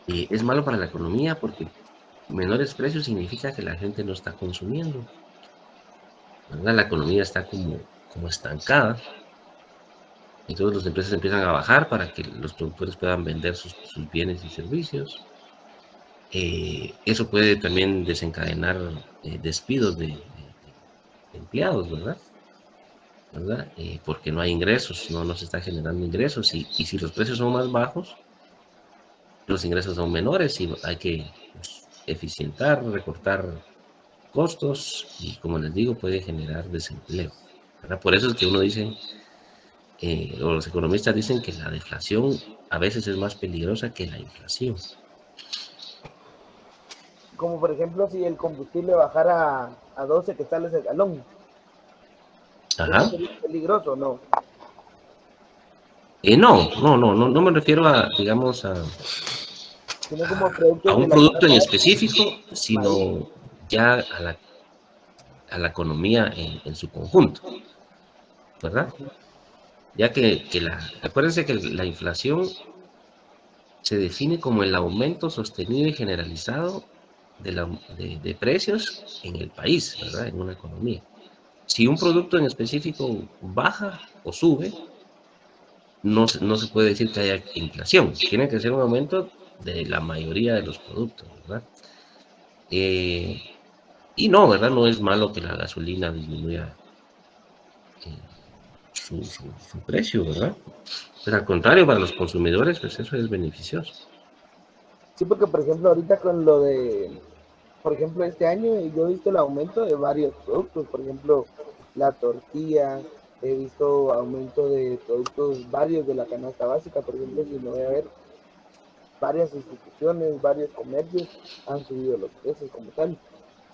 Es malo para la economía porque menores precios significa que la gente no está consumiendo, ¿verdad? La economía está como estancada. Entonces las empresas empiezan a bajar para que los productores puedan vender sus bienes y servicios. Eso puede también desencadenar despidos de empleados, ¿verdad? Porque no hay ingresos, no se está generando ingresos y si los precios son más bajos, los ingresos son menores y hay que eficientar, recortar costos y, como les digo, puede generar desempleo, ¿verdad? Por eso es que uno dice, o los economistas dicen que la deflación a veces es más peligrosa que la inflación. Como por ejemplo si el combustible bajara a 12 quetzales el galón. Ajá. ¿Es peligroso o no? No me refiero a, digamos, Sino como a un producto en específico, sino ya a la economía en su conjunto, ¿verdad? Ya que acuérdense que la inflación se define como el aumento sostenido y generalizado de precios en el país, ¿verdad? En una economía. Si un producto en específico baja o sube, no se puede decir que haya inflación. Tiene que ser un aumento de la mayoría de los productos, ¿verdad? Y no, ¿verdad? No es malo que la gasolina disminuya su precio, ¿verdad? Pero al contrario, para los consumidores, pues eso es beneficioso. Sí, porque por ejemplo ahorita con lo de, por ejemplo este año yo he visto el aumento de varios productos, por ejemplo la tortilla, he visto aumento de productos varios de la canasta básica, por ejemplo si me voy a ver, varias instituciones, varios comercios han subido los precios como tal,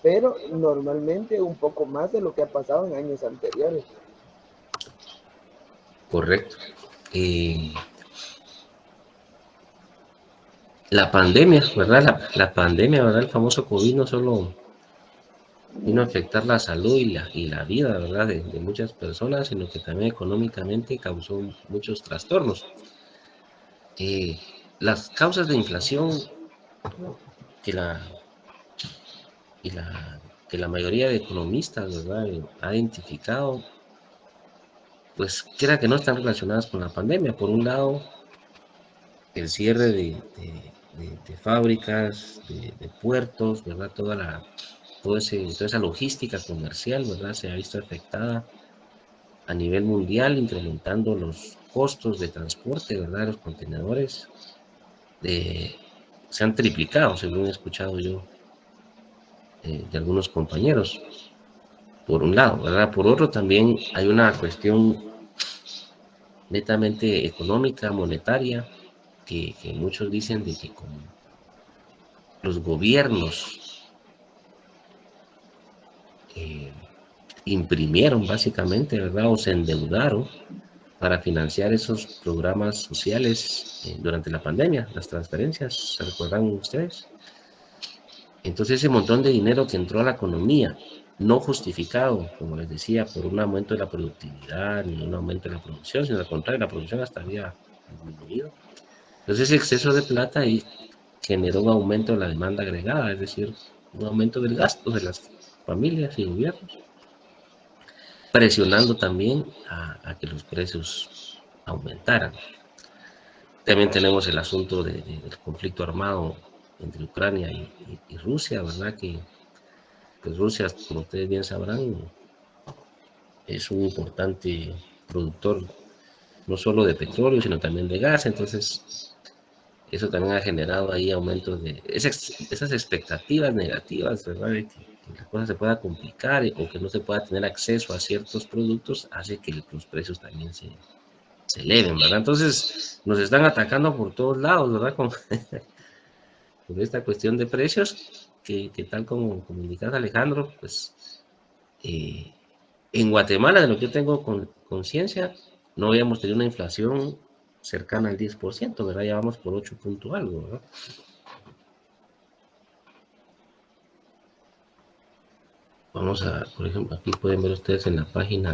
pero normalmente un poco más de lo que ha pasado en años anteriores. Correcto. La pandemia, ¿verdad? La pandemia, ¿verdad? El famoso COVID no solo vino a afectar la salud y la vida, ¿verdad?, de muchas personas, sino que también económicamente causó muchos trastornos. Las causas de inflación que la, y la, que la mayoría de economistas, ¿verdad?, ha identificado, pues quiera que no están relacionadas con la pandemia. Por un lado, el cierre de fábricas, de puertos, ¿verdad? Toda esa logística comercial, ¿verdad?, se ha visto afectada a nivel mundial, incrementando los costos de transporte, ¿verdad? Los contenedores se han triplicado, según he escuchado yo de algunos compañeros, por un lado, ¿verdad? Por otro, también hay una cuestión netamente económica, monetaria, que muchos dicen de que como los gobiernos eh, imprimieron básicamente, ¿verdad?, o se endeudaron para financiar esos programas sociales durante la pandemia, las transferencias, ¿se recuerdan ustedes? Entonces ese montón de dinero que entró a la economía, no justificado, como les decía, por un aumento de la productividad ni un aumento de la producción, sino al contrario, la producción hasta había disminuido. Entonces ese exceso de plata ahí generó un aumento de la demanda agregada, es decir, un aumento del gasto de las familias y gobiernos, presionando también a que los precios aumentaran. También tenemos el asunto del conflicto armado entre Ucrania y Rusia, ¿verdad? Que pues Rusia, como ustedes bien sabrán, es un importante productor no solo de petróleo, sino también de gas. Entonces, eso también ha generado ahí aumentos de esas expectativas negativas, ¿verdad? De que la cosa se pueda complicar o que no se pueda tener acceso a ciertos productos, hace que los precios también se eleven, ¿verdad? Entonces, nos están atacando por todos lados, ¿verdad? Con esta cuestión de precios, que tal como indicas, Alejandro, pues en Guatemala, de lo que yo tengo conciencia, no habíamos tenido una inflación cercana al 10%, ¿verdad? Ya vamos por 8 punto algo, ¿verdad? Vamos a, por ejemplo, aquí pueden ver ustedes en la página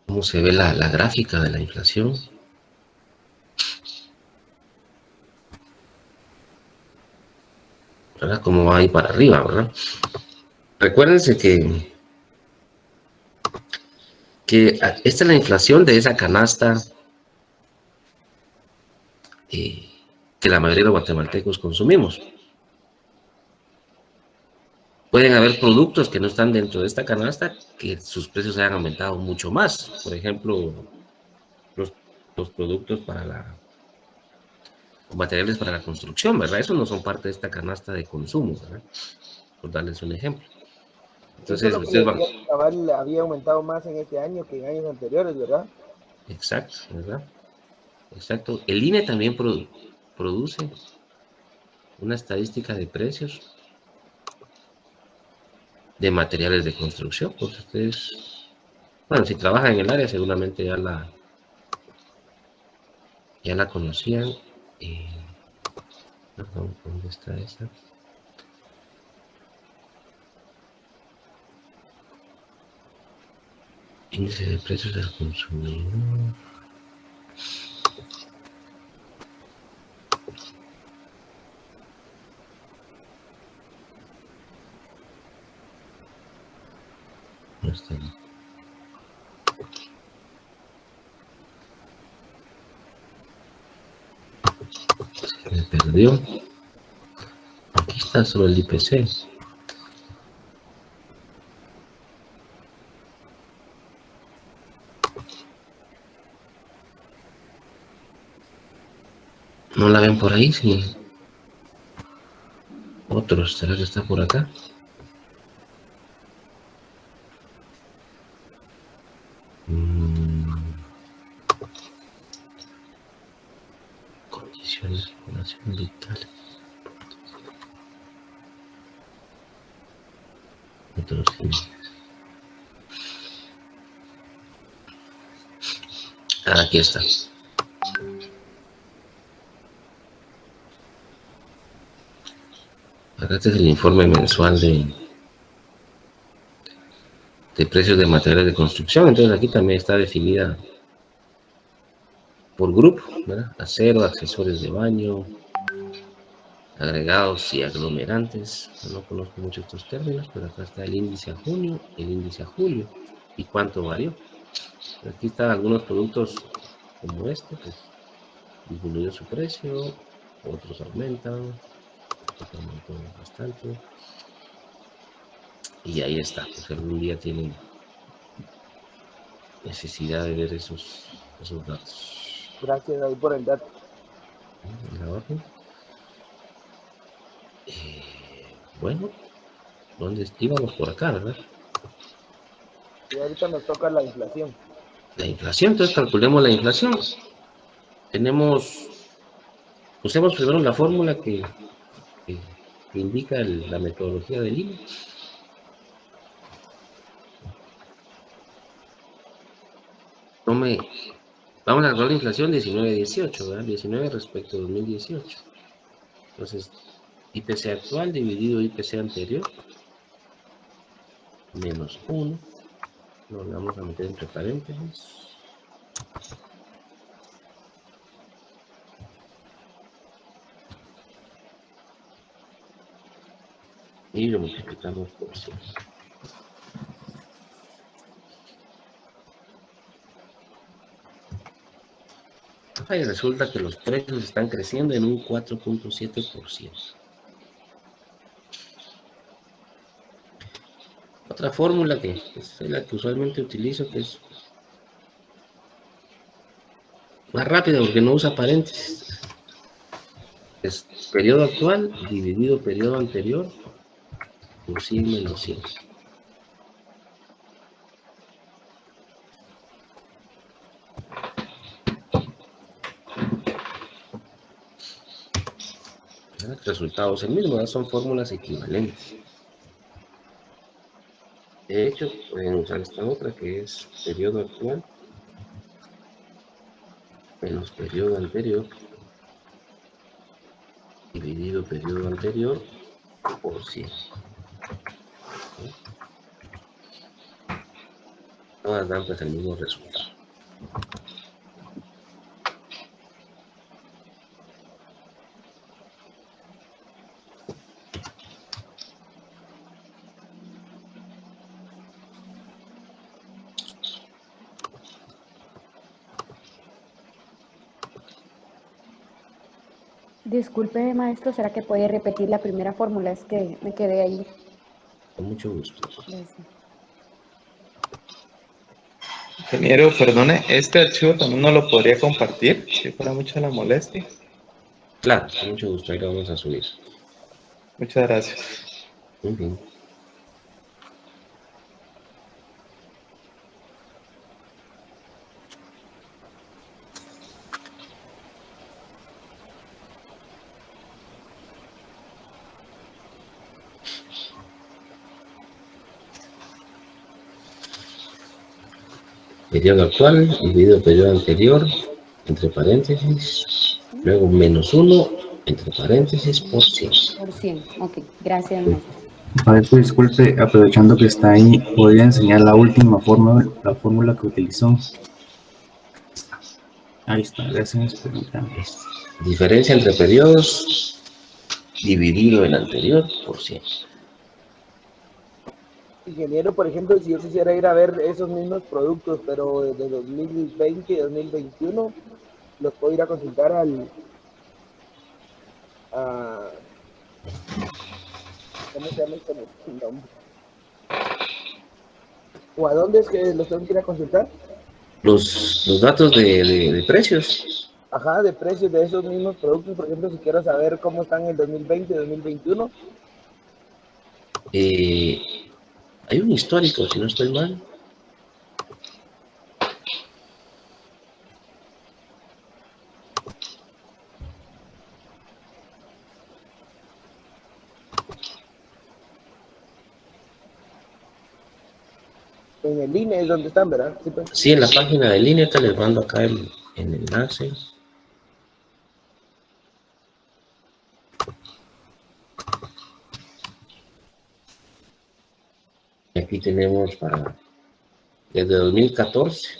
cómo se ve la gráfica de la inflación. ¿Verdad? Como va ahí para arriba, ¿verdad? Recuérdense que esta es la inflación de esa canasta que la mayoría de los guatemaltecos consumimos. Pueden haber productos que no están dentro de esta canasta que sus precios hayan aumentado mucho más. Por ejemplo, los productos materiales para la construcción, ¿verdad? Esos no son parte de esta canasta de consumo, ¿verdad? Por darles un ejemplo. Entonces, Entonces, lo que ustedes le van... decía, cabal, había aumentado más en este año que en años anteriores, ¿verdad? Exacto, ¿verdad? Exacto. El INE también produce una estadística de precios de materiales de construcción, pues ustedes, bueno, si trabajan en el área seguramente ya la conocían. Perdón, ¿dónde está esa? Índice de precios del consumidor. No está ahí. Se me perdió. Aquí está solo el IPC. ¿No la ven por ahí? Sí. Otros, ¿será que está por acá? Condiciones de población vital. Otros índices. Aquí está. Acá este es el informe mensual de precios de materiales de construcción. Entonces aquí también está definida por grupo, ¿verdad? Acero, accesorios de baño, agregados y aglomerantes. No conozco mucho estos términos, pero acá está el índice a junio, el índice a julio y cuánto varió. Aquí están algunos productos como este, pues disminuyó su precio, otros aumentan, otros aumentó bastante. Y ahí está, pues algún día tienen necesidad de ver esos datos. Gracias ahí por el dato. Abajo. Bueno, ¿dónde íbamos por acá, verdad? Y ahorita nos toca la inflación. La inflación, entonces calculemos la inflación. Usemos primero la fórmula que indica la metodología del INE. Vamos a agarrar la inflación 19-18, ¿verdad? 19 respecto a 2018. Entonces, IPC actual dividido IPC anterior, menos 1. Lo vamos a meter entre paréntesis. Y lo multiplicamos por 100. Y resulta que los precios están creciendo en un 4.7%. Otra fórmula que es la que usualmente utilizo, que es más rápida porque no usa paréntesis. Es periodo actual dividido periodo anterior por 100 menos 100. El resultado es el mismo, son fórmulas equivalentes. De hecho, pueden usar esta otra que es periodo actual menos periodo anterior dividido periodo anterior por 100. Todas dan pues el mismo resultado. Disculpe, maestro, ¿será que puede repetir la primera fórmula? Es que me quedé ahí. Con mucho gusto. Gracias. Ingeniero, perdone, este archivo también no lo podría compartir, si fuera mucha la molestia. Claro, con mucho gusto, ahí lo vamos a subir. Muchas gracias. Muy bien. Periodo actual dividido periodo anterior, entre paréntesis, luego menos 1, entre paréntesis, por 100. Por 100. Ok, gracias, maestro. Maestro, disculpe, aprovechando que está ahí, ¿podría enseñar la última fórmula que utilizó? Ahí está, gracias, permítame. Diferencia entre periodos dividido el anterior por 100. Ingeniero, por ejemplo, si yo quisiera ir a ver esos mismos productos, pero de 2020 y 2021, los puedo ir a consultar ¿cómo se llama este nombre? ¿O a dónde es que los tengo que ir a consultar? Los datos de precios. Ajá, de precios de esos mismos productos, por ejemplo, si quiero saber cómo están en el 2020 y 2021. Hay un histórico, si no estoy mal. En el INE es donde están, ¿verdad? Sí, pues. Sí, en la página de línea te les mando acá el enlace. Y aquí tenemos para desde 2014.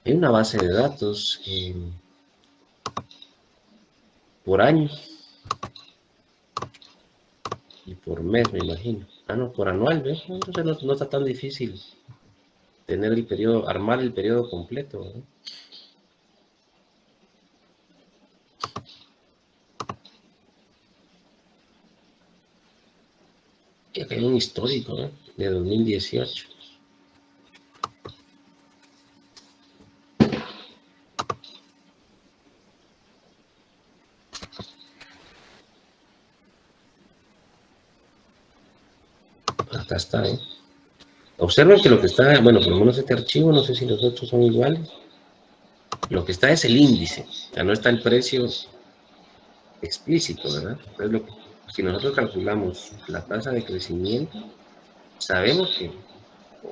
Hay una base de datos por año y por mes, me imagino. Ah, no, por anual, ¿ves? Entonces no está tan difícil tener el periodo, armar el periodo completo, ¿verdad? Y acá hay un histórico, ¿eh? De 2018. Acá está, ¿eh? Observen que lo que está, bueno, por lo menos este archivo, no sé si los otros son iguales. Lo que está es el índice, o sea, no está el precio explícito, ¿verdad? Entonces, si nosotros calculamos la tasa de crecimiento, sabemos que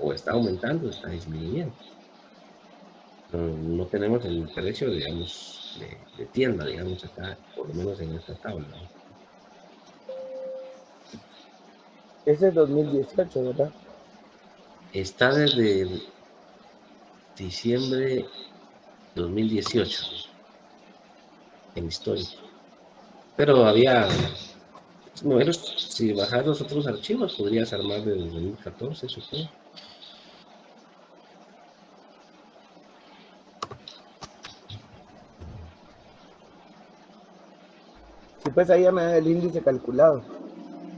o está aumentando o está disminuyendo. No tenemos el precio, digamos, de tienda, digamos, acá, por lo menos en esta tabla, ¿no? Ese es 2018, ¿verdad? Está desde diciembre 2018 en histórico. Pero había modelos, si bajas los otros archivos, podrías armar desde 2014, supongo. Sí, pues ahí ya me da el índice calculado.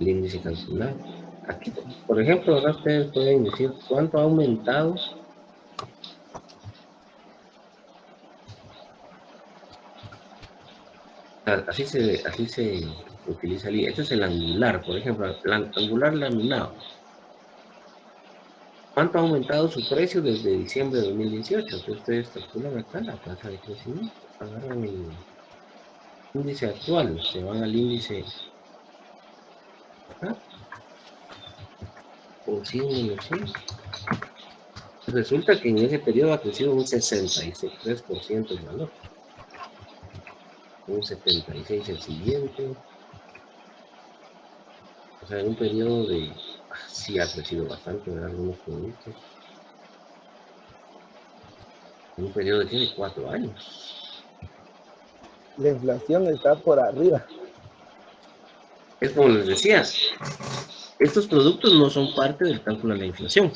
El índice calculado. Aquí, por ejemplo, ahora ustedes pueden decir cuánto ha aumentado. Así se utiliza el. Este es el angular, por ejemplo, el angular laminado. ¿Cuánto ha aumentado su precio desde diciembre de 2018? Entonces ustedes calculan acá la tasa de crecimiento. Agarran el índice actual, se van al índice acá, por 100 menos 100. Resulta que en ese periodo ha crecido un 63% el valor. Un 76% el siguiente. O sea, en un periodo de... Sí ha crecido bastante en algunos productos. En un periodo de 4 años. La inflación está por arriba. Es como les decía, estos productos no son parte del cálculo de la inflación.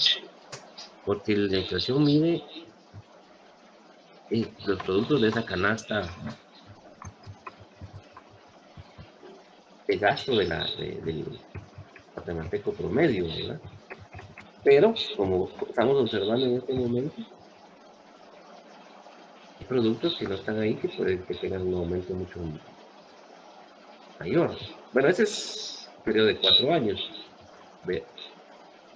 Porque la inflación mide los productos de esa canasta de gasto del guatemalteco promedio, ¿verdad? Pero, como estamos observando en este momento, hay productos que no están ahí que pueden que tengan un aumento mucho mayor. Bueno, ese es un periodo de 4 años.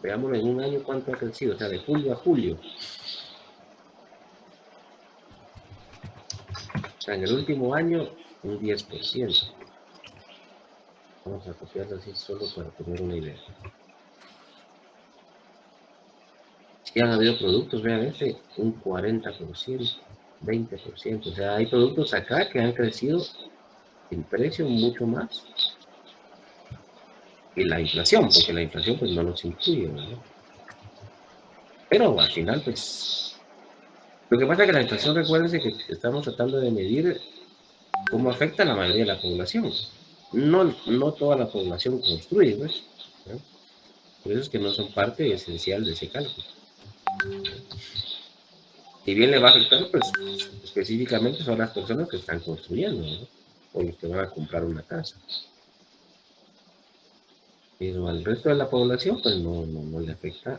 Veámoslo en un año cuánto ha crecido, o sea, de julio a julio. O sea, en el último año, un 10%. Vamos a copiarlo así solo para tener una idea. Si han habido productos, vean este, un 40%, 20%. O sea, hay productos acá que han crecido en precio mucho más que la inflación, porque la inflación pues no nos incluye, ¿verdad? Pero al final, pues, lo que pasa es que la inflación, recuérdense que estamos tratando de medir cómo afecta a la mayoría de la población. No toda la población construye, ¿ves? ¿No? Por eso es que no son parte esencial de ese cálculo. Si bien le va a afectar, pues específicamente son las personas que están construyendo, ¿no? O los que van a comprar una casa. Pero al resto de la población, pues no le afecta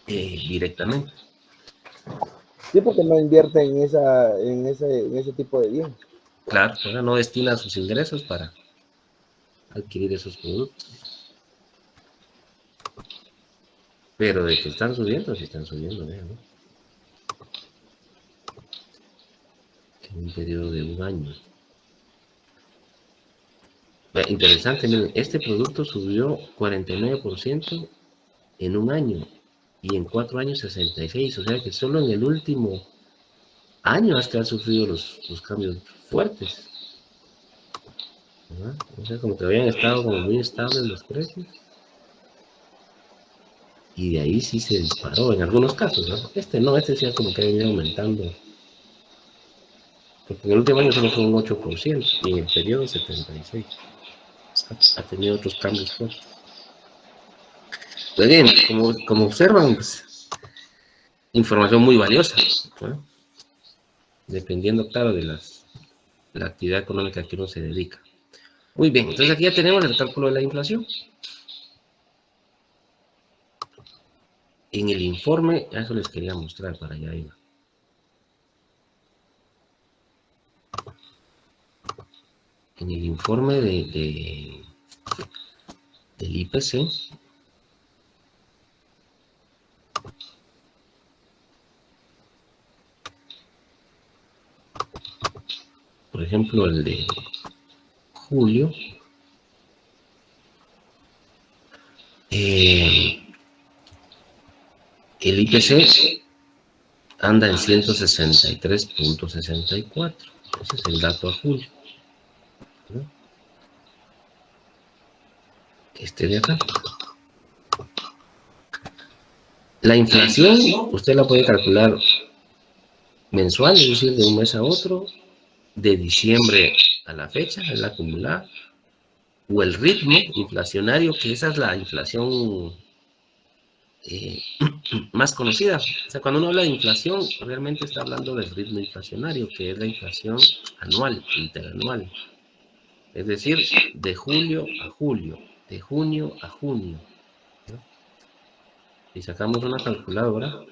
directamente. Sí, porque no invierte en ese tipo de bien. Claro, ahora no destina sus ingresos para adquirir esos productos. Pero de que están subiendo, sí están subiendo, ¿no? En un periodo de un año. Interesante, miren, este producto subió 49% en un año y en 4 años 66. O sea que solo en el último año es que ha sufrido los cambios fuertes, ¿verdad? O sea, como que habían estado como muy estables los precios. Y de ahí sí se disparó en algunos casos, ¿no? Este sí como que ha venido aumentando. Porque en el último año solo fue un 8% y en el periodo 76%. Ha tenido otros cambios fuertes. Pues bien, como observan, pues, información muy valiosa, ¿no? Dependiendo, claro, de la actividad económica que uno se dedica. Muy bien, entonces aquí ya tenemos el cálculo de la inflación. En el informe, a eso les quería mostrar, para allá iba. En el informe del IPC, por ejemplo, el de julio, el IPC anda en 163.64. Ese es el dato a julio, ¿no? Este de acá. La inflación, usted la puede calcular mensual, es decir, de un mes a otro, de diciembre a la fecha, es la acumulada, o el ritmo inflacionario, que esa es la inflación más conocida. O sea, cuando uno habla de inflación, realmente está hablando del ritmo inflacionario, que es la inflación anual, interanual. Es decir, de julio a julio, de junio a junio, ¿no? Si sacamos una calculadora,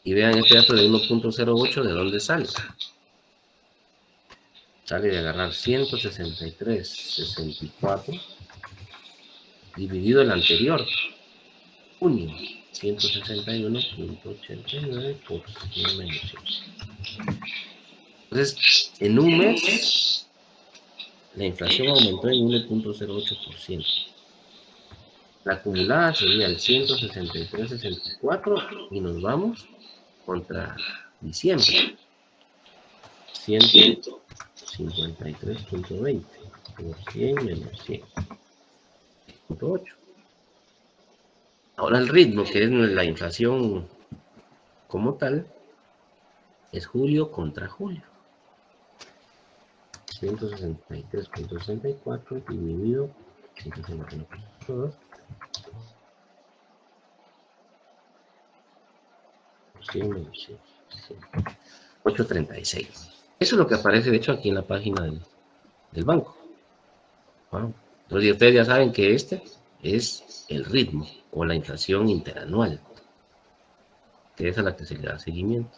y vean este dato de 1.08, ¿de dónde sale? Sale de agarrar 163.64 dividido el anterior, junio, 161.89 por 100 menos 100. Entonces, en un mes, la inflación aumentó en 1.08%. La acumulada sería el 163.64 y nos vamos contra diciembre. 153.20 por 100 menos 100.8. Ahora el ritmo, que es la inflación como tal, es julio contra julio. 163.64 dividido 161.2 por 100 menos 100. 8.36. Eso es lo que aparece, de hecho, aquí en la página del banco. Wow. Entonces, ustedes ya saben que este es el ritmo o la inflación interanual, que es a la que se le da seguimiento.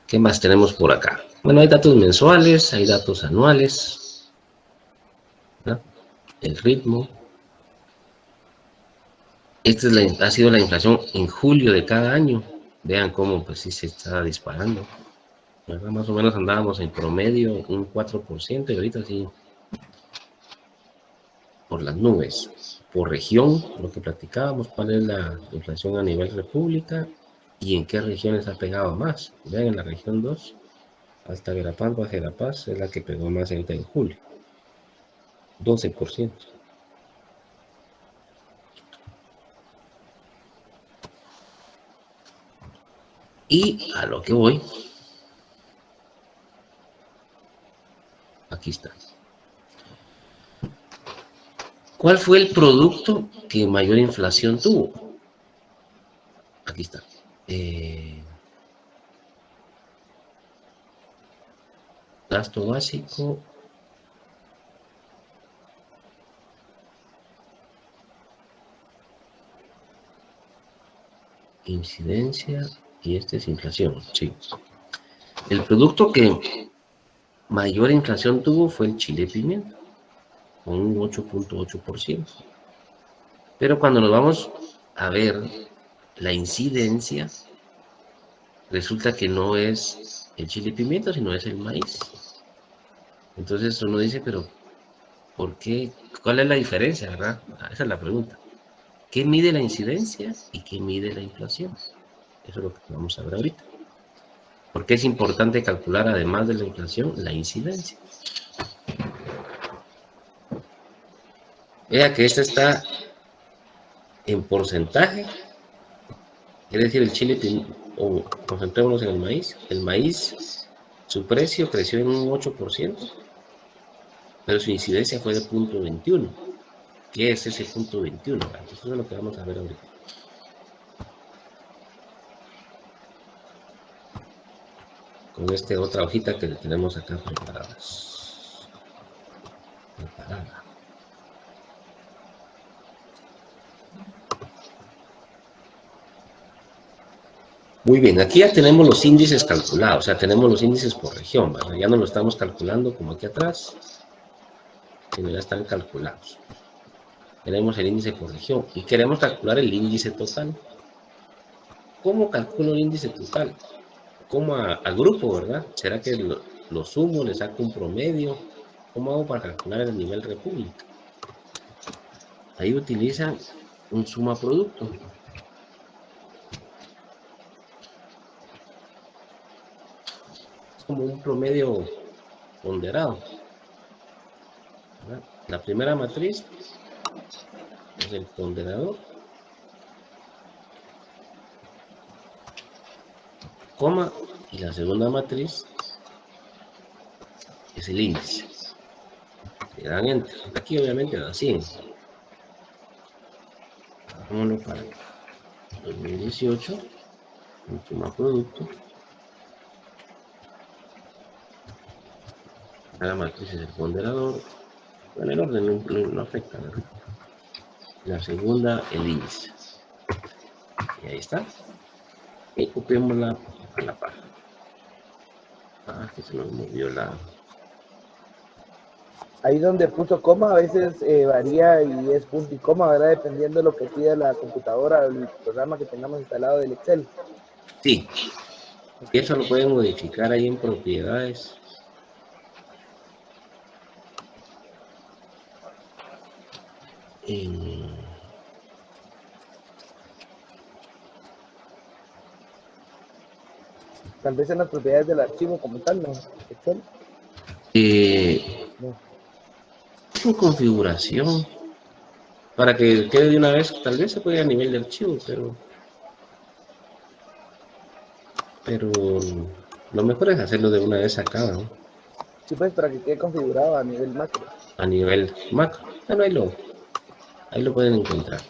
¿Qué más tenemos por acá? Bueno, hay datos mensuales, hay datos anuales, ¿no? El ritmo. Esta es ha sido la inflación en julio de cada año. Vean cómo pues sí se está disparando. Más o menos andábamos en promedio un 4% y ahorita sí por las nubes. Por región, lo que platicábamos, cuál es la inflación a nivel república y en qué regiones ha pegado más. Vean, en la región 2, hasta Verapaz, Baja La Paz, es la que pegó más en julio. 12%. Y a lo que voy, aquí está. ¿Cuál fue el producto que mayor inflación tuvo? Aquí está. Gasto básico. Incidencia. Y este es inflación, sí. El producto que mayor inflación tuvo fue el chile pimienta. con un 8.8%. Pero cuando nos vamos a ver la incidencia, resulta que no es el chile y pimienta, sino es el maíz. Entonces uno dice, pero ¿por qué? ¿Cuál es la diferencia, verdad? Esa es la pregunta. ¿Qué mide la incidencia y qué mide la inflación? Eso es lo que vamos a ver ahorita. ¿Por qué es importante calcular, además de la inflación, la incidencia? Vea que esta está en porcentaje, es decir, el chile, o concentrémonos en el maíz. El maíz, su precio creció en un 8%, pero su incidencia fue de 0.21. ¿Qué es ese 0.21? Eso es lo que vamos a ver ahorita. Con esta otra hojita que tenemos acá preparada. Muy bien, aquí ya tenemos los índices calculados, o sea, tenemos los índices por región, ¿verdad? Ya no lo estamos calculando como aquí atrás, sino ya están calculados. Tenemos el índice por región y queremos calcular el índice total. ¿Cómo calculo el índice total? ¿Cómo al grupo, verdad? ¿Será que lo sumo, le saco un promedio? ¿Cómo hago para calcular el nivel república? Ahí utilizan un suma producto. Es como un promedio ponderado, ¿verdad? La primera matriz es el ponderador, coma, y la segunda matriz es el índice. Le dan enter. Aquí obviamente da 100. Vámonos para 2018. Un suma producto. La matriz es el ponderador. Bueno, el orden no afecta, ¿verdad? La segunda, el índice. Y ahí está. Y copiémosla a la página. Que se nos movió la... Ahí donde puso coma, a veces varía y es punto y coma, ¿verdad? Dependiendo de lo que pida la computadora o el programa que tengamos instalado del Excel. Sí. Y eso lo pueden modificar ahí en propiedades. Tal vez en las propiedades del archivo como tal, ¿no? Excel. No. En configuración. Para que quede de una vez, tal vez se puede a nivel de archivo, pero lo mejor es hacerlo de una vez acá, ¿no? Sí, pues para que quede configurado a nivel macro. A nivel macro. Bueno, ahí lo pueden encontrar.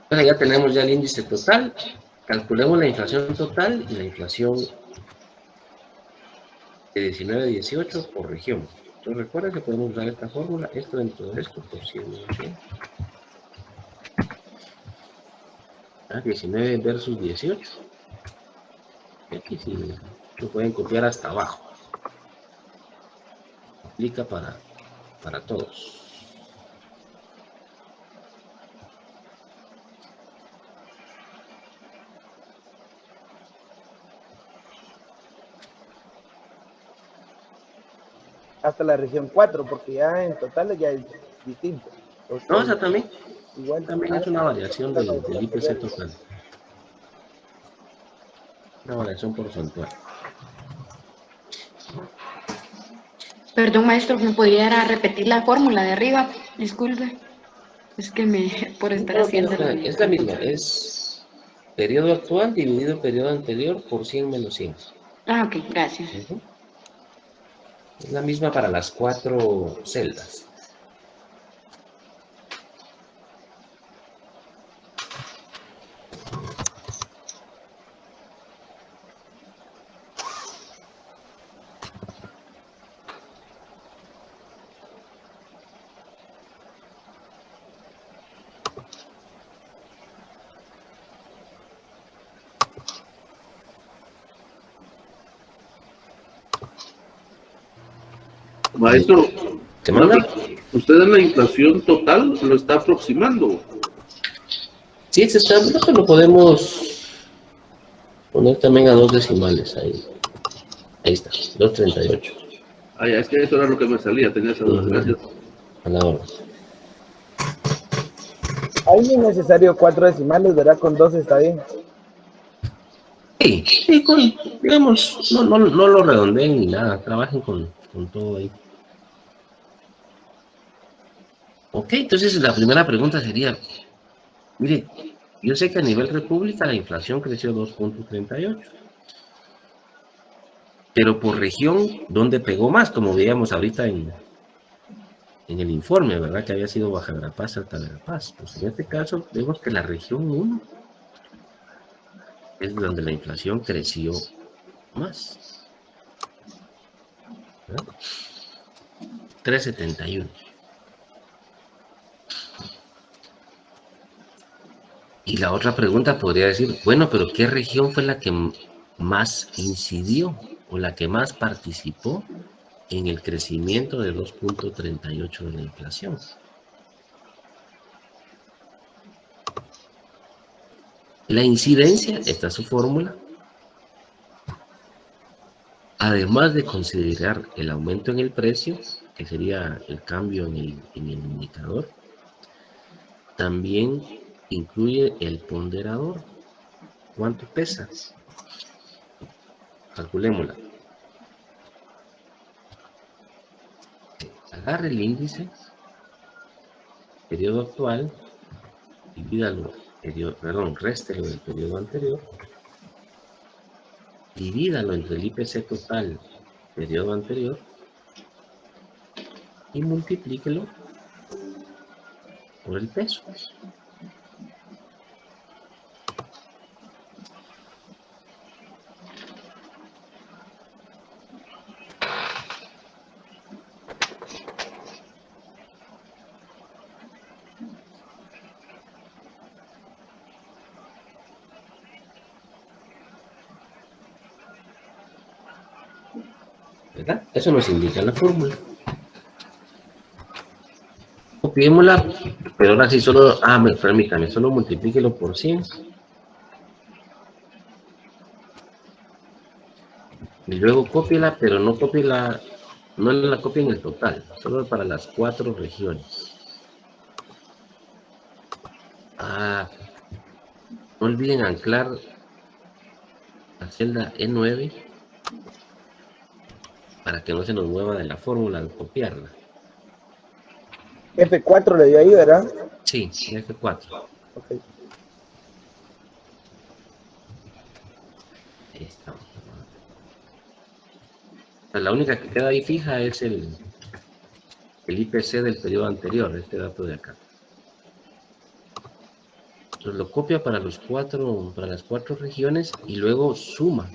Entonces ya tenemos ya el índice total. Calculemos la inflación total y la inflación de 19 a 18 por región. Entonces recuerda que podemos usar esta fórmula, esto dentro de esto por 100. 19 versus 18. Aquí sí lo pueden copiar hasta abajo. Aplica para todos. Hasta la región 4, porque ya en total ya es distinto. No, esa también. Igual También es una variación del IPC total. Una variación porcentual. Perdón, maestro, ¿me podría repetir la fórmula de arriba? Disculpe. Es que por estar haciendo Es la misma, es periodo actual dividido periodo anterior por 100 menos 100. Ah, ok, gracias. Es la misma para las 4 celdas. Maestro, ¿Qué manda? ¿usted en la inflación total lo está aproximando? Sí, se está, creo que lo podemos poner también a 2 decimales. Ahí está, 2.38. Ah, ya, es que eso era lo que me salía, tenía esa duda. Gracias. A la hora. Ahí no es necesario 4 decimales, ¿verdad? Con 2 está bien. Sí, digamos, no lo redondeen ni nada, trabajen con todo ahí. Ok, entonces la primera pregunta sería, mire, yo sé que a nivel república la inflación creció 2.38, pero por región, ¿dónde pegó más? Como veíamos ahorita en el informe, ¿verdad? Que había sido Baja Verapaz, Alta Verapaz. Pues en este caso, vemos que la región 1 es donde la inflación creció más, ¿verdad? 3.71. Y la otra pregunta podría decir, bueno, pero ¿qué región fue la que más incidió o la que más participó en el crecimiento de 2.38 de la inflación? La incidencia, esta es su fórmula, además de considerar el aumento en el precio, que sería el cambio en el indicador, también incluye el ponderador. ¿Cuánto pesa? Calculémosla. Agarre el índice, periodo actual, divídalo, réstelo del periodo anterior, divídalo entre el IPC total, periodo anterior, y multiplíquelo por el peso. ¿Verdad? Eso nos indica la fórmula. Copiémosla, pero ahora sí solo, permítame, solo multiplíquelo por 100. Y luego cópiela, pero no cópiela, no la copie en el total, solo para las 4 regiones. No olviden anclar la celda E9 para que no se nos mueva de la fórmula al copiarla. F4 le dio ahí, ¿verdad? Sí, F4. Okay. Ahí estamos. La única que queda ahí fija es el IPC del periodo anterior, este dato de acá. Entonces lo copia para las 4 regiones y luego suma.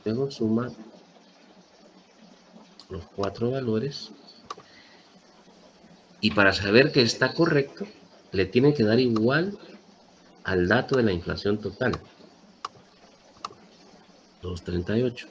Luego suma los 4 valores y para saber que está correcto le tiene que dar igual al dato de la inflación total, 2.38.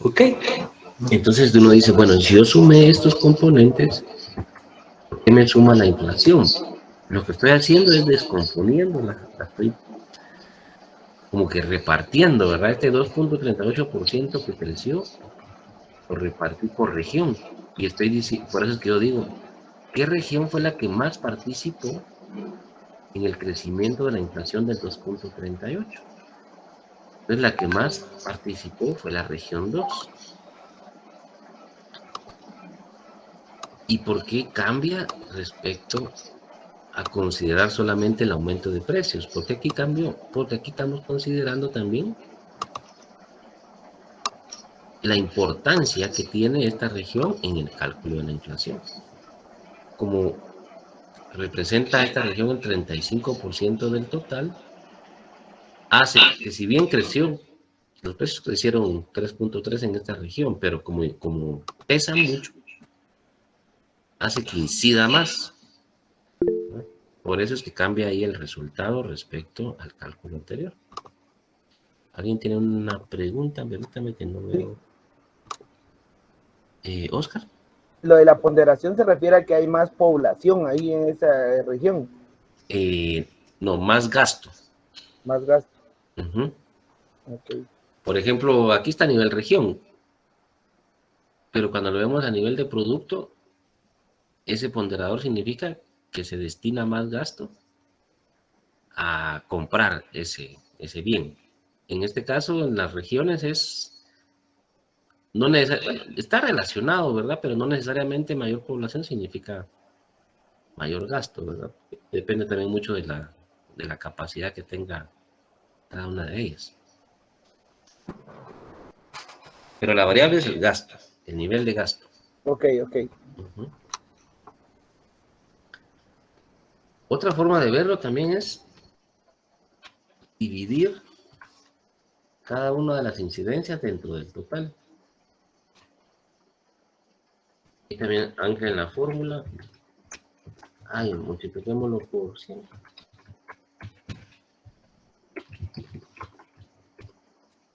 Ok, entonces uno dice, bueno, si yo sumé estos componentes, ¿por qué me suma la inflación? Lo que estoy haciendo es descomponiéndola, la estoy como que repartiendo, ¿verdad? Este 2.38% que creció, lo repartí por región. Y estoy diciendo, por eso es que yo digo, ¿qué región fue la que más participó en el crecimiento de la inflación del 2.38? Entonces, la que más participó fue la región 2. ¿Y por qué cambia respecto a considerar solamente el aumento de precios? ¿Por qué aquí cambió? Porque aquí estamos considerando también la importancia que tiene esta región en el cálculo de la inflación. Como representa esta región el 35% del total, hace que si bien creció, los precios crecieron 3.3 en esta región, pero como pesa mucho, hace que incida más. Por eso es que cambia ahí el resultado respecto al cálculo anterior. ¿Alguien tiene una pregunta? Permítame que no veo. Oscar. Lo de la ponderación se refiere a que hay más población ahí en esa región. No, más gasto. Más gasto. Uh-huh. Okay. Por ejemplo, aquí está a nivel región, pero cuando lo vemos a nivel de producto, ese ponderador significa que se destina más gasto a comprar ese bien. En este caso, en las regiones no está relacionado, ¿verdad? Pero no necesariamente mayor población significa mayor gasto, ¿verdad? Depende también mucho de la capacidad que tenga cada una de ellas. Pero la variable es el gasto, el nivel de gasto. Ok. Uh-huh. Otra forma de verlo también es dividir cada una de las incidencias dentro del total. Y también ancla en la fórmula. Multipliquémoslo por 100.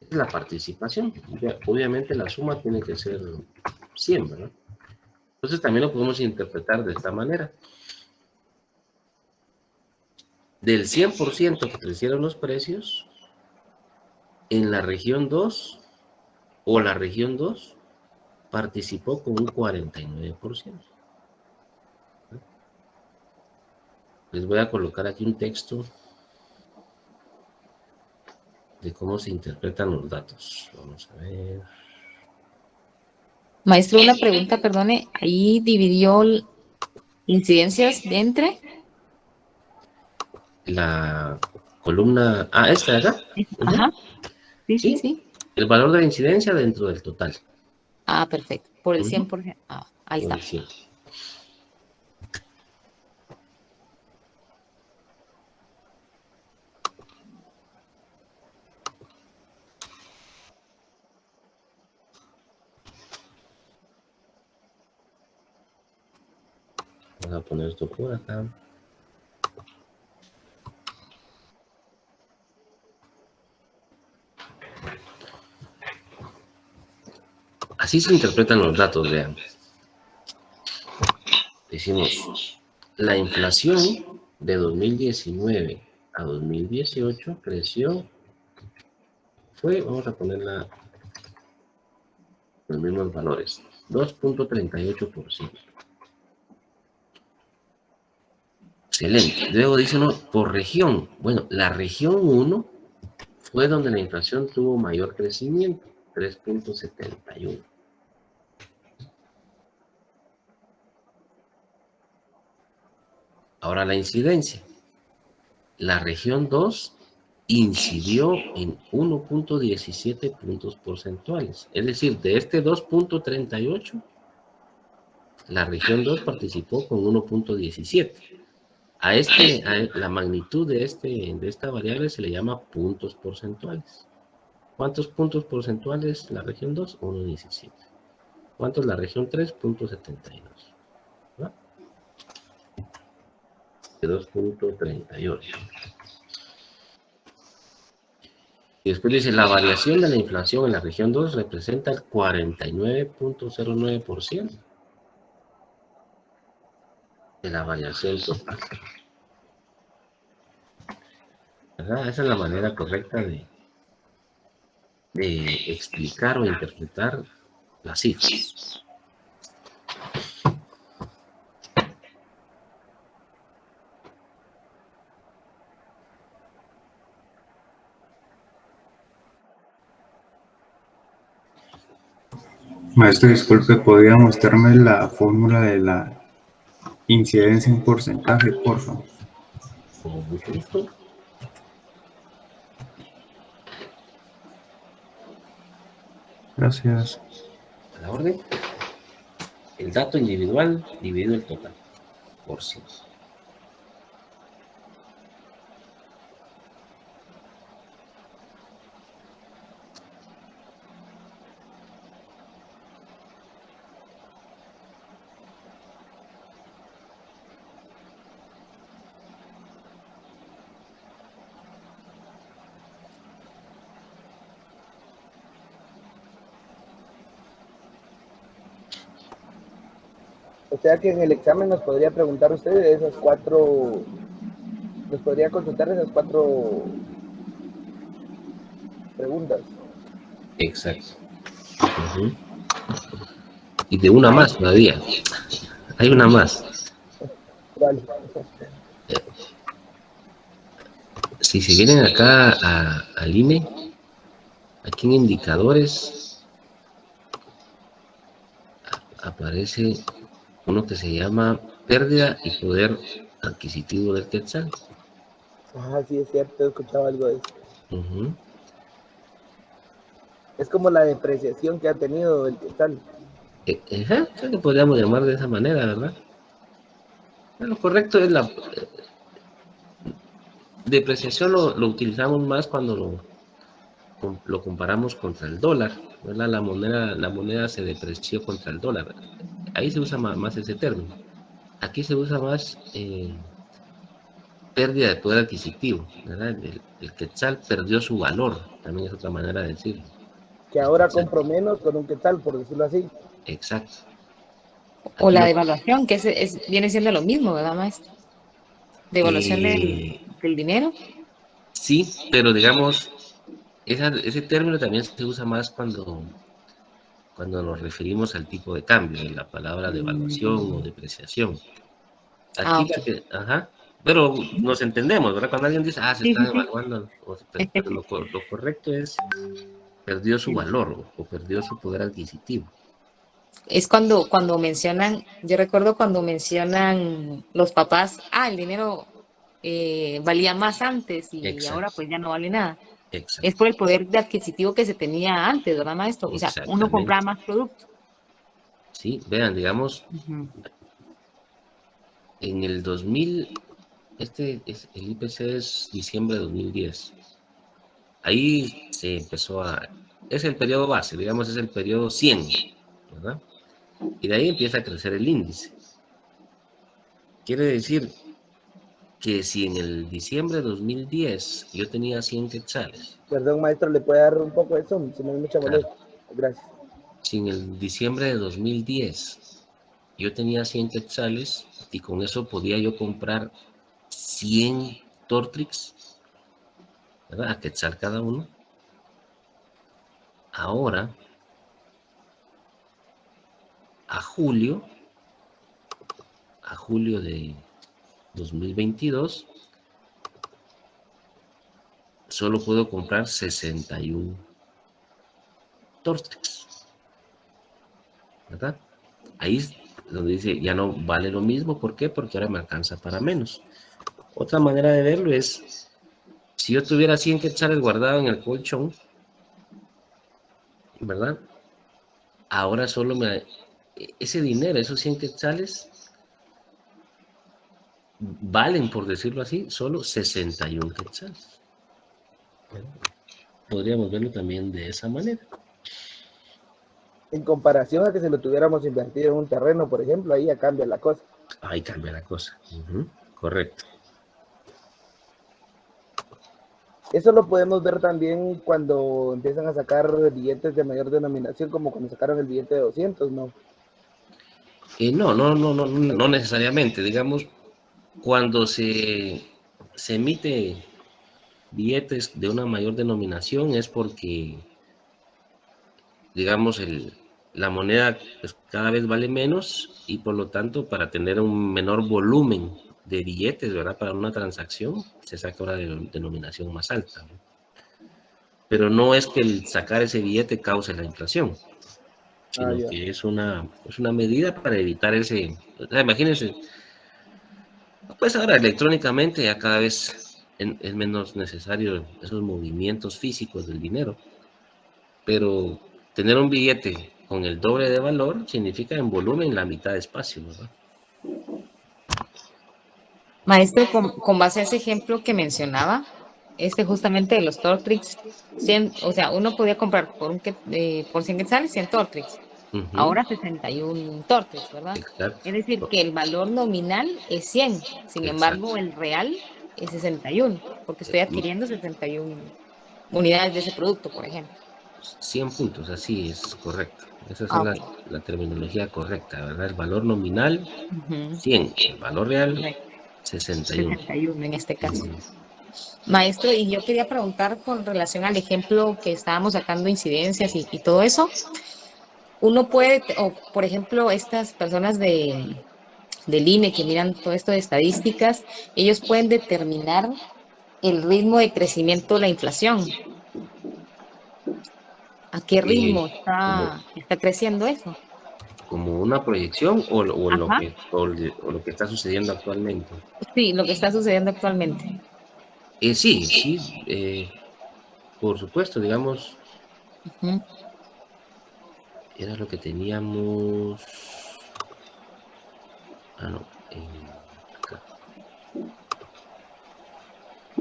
Es la participación. Obviamente la suma tiene que ser 100, ¿verdad? Entonces también lo podemos interpretar de esta manera. Del 100% que crecieron los precios, en la región 2 o la región 2 participó con un 49%. Les voy a colocar aquí un texto de cómo se interpretan los datos. Vamos a ver. Maestro, una pregunta, perdone. Ahí dividió incidencias de entre. La columna. Esta de acá. Ajá. Sí. Sí. El valor de la incidencia dentro del total. Perfecto. Por el 100%. Ahí está. Vamos a poner esto por acá. Así se interpretan los datos, vean. Decimos, la inflación de 2019 a 2018 creció, vamos a ponerla los mismos valores, 2.38%. Excelente. Luego dice uno, por región. Bueno, la región 1 fue donde la inflación tuvo mayor crecimiento, 3.71. Ahora la incidencia. La región 2 incidió en 1.17 puntos porcentuales. Es decir, de este 2.38, la región 2 participó con 1.17. A la magnitud de esta variable se le llama puntos porcentuales. ¿Cuántos puntos porcentuales la región 2? 1.17. ¿Cuántos la región 3? 0.72. ¿No? 2.38. Y después dice, la variación de la inflación en la región 2 representa el 49.09% de la variación total. ¿Verdad? Esa es la manera correcta de explicar o interpretar las cifras. Maestro, disculpe, ¿podría mostrarme la fórmula de la incidencia en porcentaje, por favor? Con mucho gusto. Gracias. A la orden. El dato individual dividido el total por 100. O sea que en el examen nos podría preguntar usted de esas 4, nos podría consultar esas 4 preguntas. Exacto. Uh-huh. Y de una más todavía. Hay una más. Vale. Si se vienen acá al INE, aquí en indicadores, aparece uno que se llama pérdida y poder adquisitivo del quetzal. Ah, sí, es cierto, he escuchado algo de eso. Uh-huh. Es como la depreciación que ha tenido el quetzal. Creo que podríamos llamar de esa manera, ¿verdad? Lo correcto es la depreciación, lo utilizamos más cuando lo comparamos contra el dólar, ¿verdad? La moneda se depreció contra el dólar. Ahí se usa más ese término. Aquí se usa más pérdida de poder adquisitivo, ¿verdad? El quetzal perdió su valor, también es otra manera de decirlo. Que ahora compro menos con un quetzal, por decirlo así. Exacto. O la devaluación, que viene siendo lo mismo, ¿verdad, maestro? Devaluación del dinero. Sí, pero digamos, ese término también se usa más cuando nos referimos al tipo de cambio, de la palabra devaluación o depreciación. Aquí Okay. pero nos entendemos, ¿verdad? Cuando alguien dice, se está devaluando, pero lo correcto es perdió su valor o perdió su poder adquisitivo. Es cuando mencionan, yo recuerdo cuando mencionan los papás, el dinero valía más antes y Exacto. Ahora pues ya no vale nada. Exacto. Es por el poder adquisitivo que se tenía antes, ¿verdad, maestro? O sea, uno compraba más producto. Sí, vean, digamos, en el 2000, el IPC es diciembre de 2010. Ahí se empezó es el periodo base, digamos, es el periodo 100, ¿verdad? Y de ahí empieza a crecer el índice. Quiere decir que si en el diciembre de 2010 yo tenía 100 quetzales. Perdón, maestro, ¿le puede dar un poco de eso? Si no hay mucha molestia. Gracias. Si en el diciembre de 2010 yo tenía 100 quetzales y con eso podía yo comprar 100 Tortrix, ¿verdad? A quetzal cada uno. Ahora, a julio de 2022, solo puedo comprar 61 Tortrix, ¿verdad? Ahí es donde dice, ya no vale lo mismo. ¿Por qué? Porque ahora me alcanza para menos. Otra manera de verlo es, si yo tuviera 100 quetzales guardados en el colchón, ¿verdad? Ahora solo ese dinero, esos 100 quetzales, valen, por decirlo así, solo 61 quetzales. Podríamos verlo también de esa manera. En comparación a que si lo tuviéramos invertido en un terreno, por ejemplo, ahí ya cambia la cosa. Ahí cambia la cosa. Correcto. Eso lo podemos ver también cuando empiezan a sacar billetes de mayor denominación, como cuando sacaron el billete de 200, ¿no? No necesariamente. Digamos, cuando se emite billetes de una mayor denominación es porque, digamos, la moneda pues, cada vez vale menos y por lo tanto para tener un menor volumen de billetes, ¿verdad? Para una transacción se saca una denominación más alta, ¿no? Pero no es que el sacar ese billete cause la inflación, sino ya. que es una medida para evitar ese... O sea, imagínense, pues ahora electrónicamente ya cada vez es menos necesario esos movimientos físicos del dinero, pero tener un billete con el doble de valor significa en volumen la mitad de espacio, ¿verdad? Maestro, con base a ese ejemplo que mencionaba, justamente de los Tortrix, o sea, uno podía comprar por 100 quetzales 100 Tortrix, Ujú, ahora 61 Tortrix, ¿verdad? exacto, Es decir, que el valor nominal es 100, sin exacto. embargo, el real es 61, porque estoy adquiriendo 61 unidades de ese producto, por ejemplo. 100 puntos, así es correcto. Esa es Ah, ok. la terminología correcta, ¿verdad? El valor nominal, Ujú, 100. El valor real, correcto. 61. 61 en este caso. Ujú. Maestro, y yo quería preguntar con relación al ejemplo que estábamos sacando incidencias y todo eso. Uno puede, o por ejemplo, estas personas del INE que miran todo esto de estadísticas, ellos pueden determinar el ritmo de crecimiento de la inflación. ¿A qué Eh, ritmo como, está creciendo eso? como una proyección Ajá. o lo que está sucediendo actualmente. Sí, lo que está sucediendo actualmente. Sí, sí, por supuesto, digamos, Ujú. era lo que teníamos. Ah, no, acá,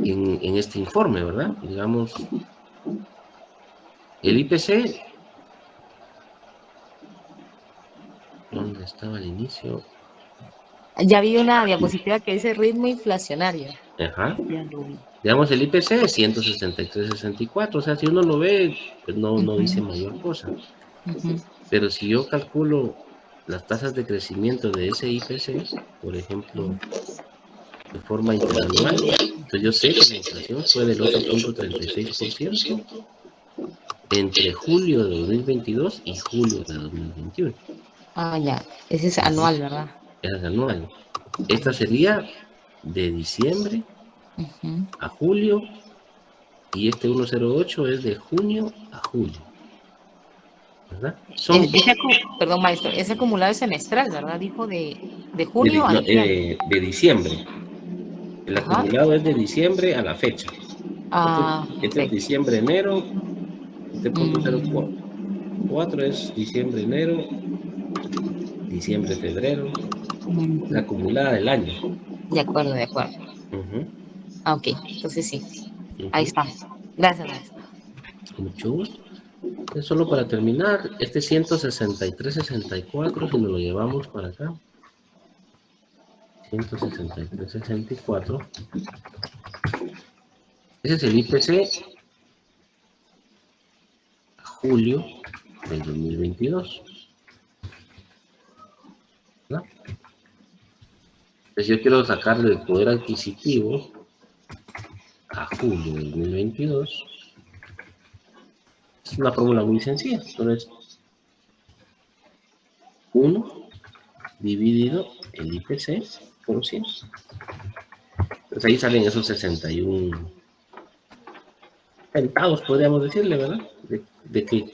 en este informe, ¿verdad? Digamos, el IPC, ¿dónde estaba al inicio? Ya vi una diapositiva que dice ritmo inflacionario. Ajá. Ya lo vi. Digamos, el IPC es 163,64, o sea, si uno lo ve, pues no dice Ujú, mayor cosa. ujú. Pero si yo calculo las tasas de crecimiento de ese IPC, por ejemplo, de forma interanual, entonces yo sé que la inflación fue del 8,36% entre julio de 2022 y julio de 2021. Ah, ya. Ese es Ujú. anual, ¿verdad? Es anual. Esta sería de diciembre Ujú. a julio y este 108 es de junio a julio, ¿verdad? Son Perdón, maestro, ese acumulado es semestral, ¿verdad? Dijo de de, junio a no, diciembre. de diciembre. El Ajá. acumulado es de diciembre a la fecha. Este, Ah, este es perfecto. diciembre-enero, este punto Mm, 04 es diciembre-enero, diciembre-febrero, la ujú. acumulada del año. De acuerdo, de acuerdo. Ujú, Ah, ok, entonces sí, ahí ujú. estamos. Gracias, maestro. Con mucho gusto. Es solo para terminar, este 163,64, si nos lo llevamos para acá, 163,64, ese es el IPC a julio del 2022, ¿verdad? Entonces yo quiero sacarle el poder adquisitivo a julio del 2022. Es una fórmula muy sencilla. Entonces, 1 dividido el IPC por 100. Entonces ahí salen esos 61 centavos, podríamos decirle, ¿verdad? De que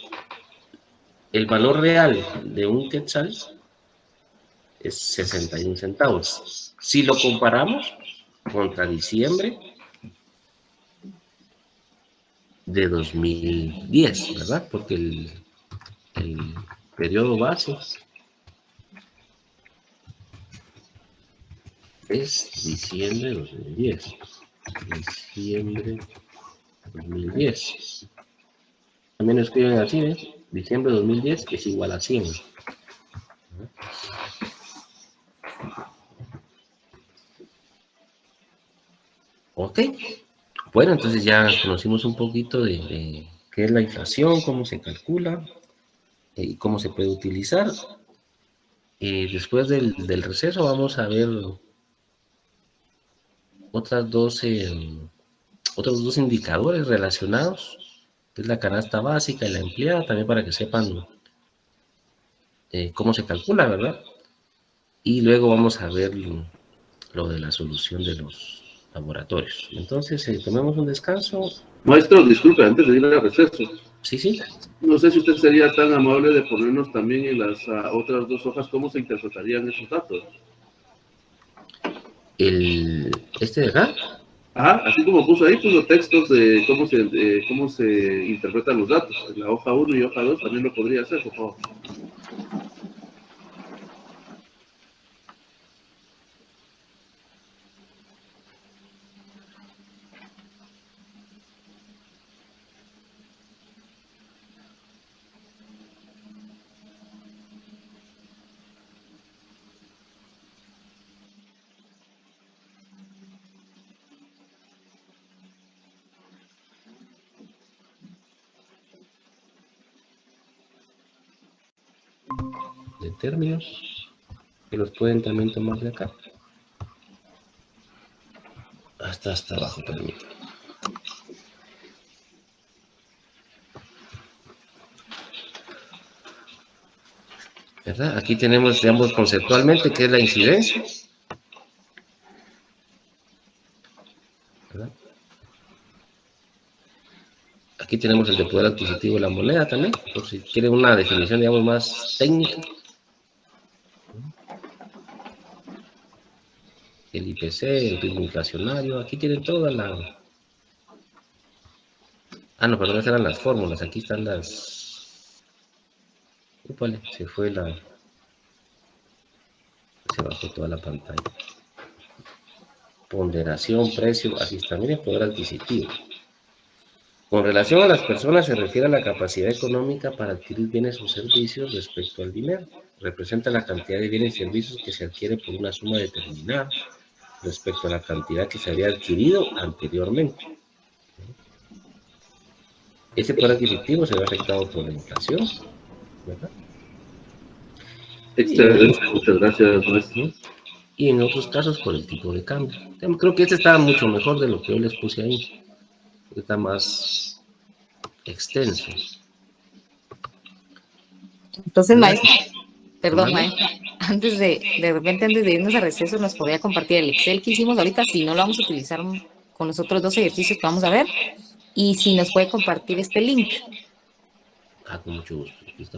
el valor real de un quetzal es 61 centavos. Si lo comparamos contra diciembre de 2010, ¿verdad? Porque el periodo base es diciembre de 2010. Diciembre 2010. También lo escriben así, ¿eh? Diciembre de 2010 es igual a 100. Ok. Bueno, entonces ya conocimos un poquito de qué es la inflación, cómo se calcula y cómo se puede utilizar. Después del receso vamos a ver otras otros dos indicadores relacionados, que es la canasta básica y la empleada, también para que sepan cómo se calcula, ¿verdad? Y luego vamos a ver lo de la solución de los laboratorios. Entonces, tomemos un descanso. Maestro, disculpe, antes de ir al receso, Sí, sí. No sé si usted sería tan amable de ponernos también en las otras 2 hojas cómo se interpretarían esos datos. Este de acá. Ajá, así como puso ahí, puso textos de cómo se interpretan los datos. En la hoja 1 y hoja 2 también lo podría hacer, por favor. De términos. Que los pueden también tomar de acá. Hasta abajo, permítanme. ¿Verdad? Aquí tenemos, digamos, conceptualmente qué es la incidencia. ¿Verdad? Aquí tenemos el de poder adquisitivo de la moneda también, por si quieren una definición, digamos, más técnica. El IPC, el ritmo inflacionario, aquí tienen toda la... Ah, no, perdón, esas eran las fórmulas, aquí están las... Úpale, se fue la... Se bajó toda la pantalla. Ponderación, precio, aquí está, miren, poder adquisitivo. Con relación a las personas se refiere a la capacidad económica para adquirir bienes o servicios respecto al dinero. Representa la cantidad de bienes y servicios que se adquiere por una suma determinada respecto a la cantidad que se había adquirido anteriormente. Ese poder adquisitivo se ve afectado por la inflación, ¿verdad? Excelente, muchas gracias, maestro. Y en otros casos por el tipo de cambio. Creo que este está mucho mejor de lo que yo les puse ahí. Está más extenso. Entonces, maestro, perdón, ¿Mande? maestra, antes de irnos a receso, nos podría compartir el Excel que hicimos ahorita, si no lo vamos a utilizar con los otros 2 ejercicios que vamos a ver, y si nos puede compartir este link. Ah, con mucho gusto. Aquí está.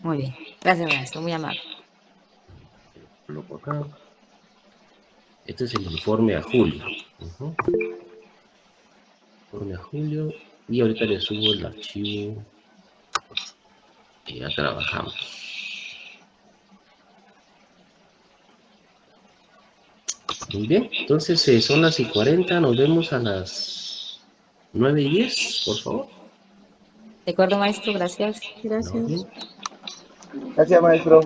Muy bien, gracias, maestro, muy amable. Lo coloco acá. Este es el informe a julio. Informe a julio. Y ahorita le subo el archivo que ya trabajamos. Muy bien, entonces son las 40, nos vemos a las 9:10, por favor. De acuerdo, maestro, gracias. Gracias. No, bien. Gracias, maestro.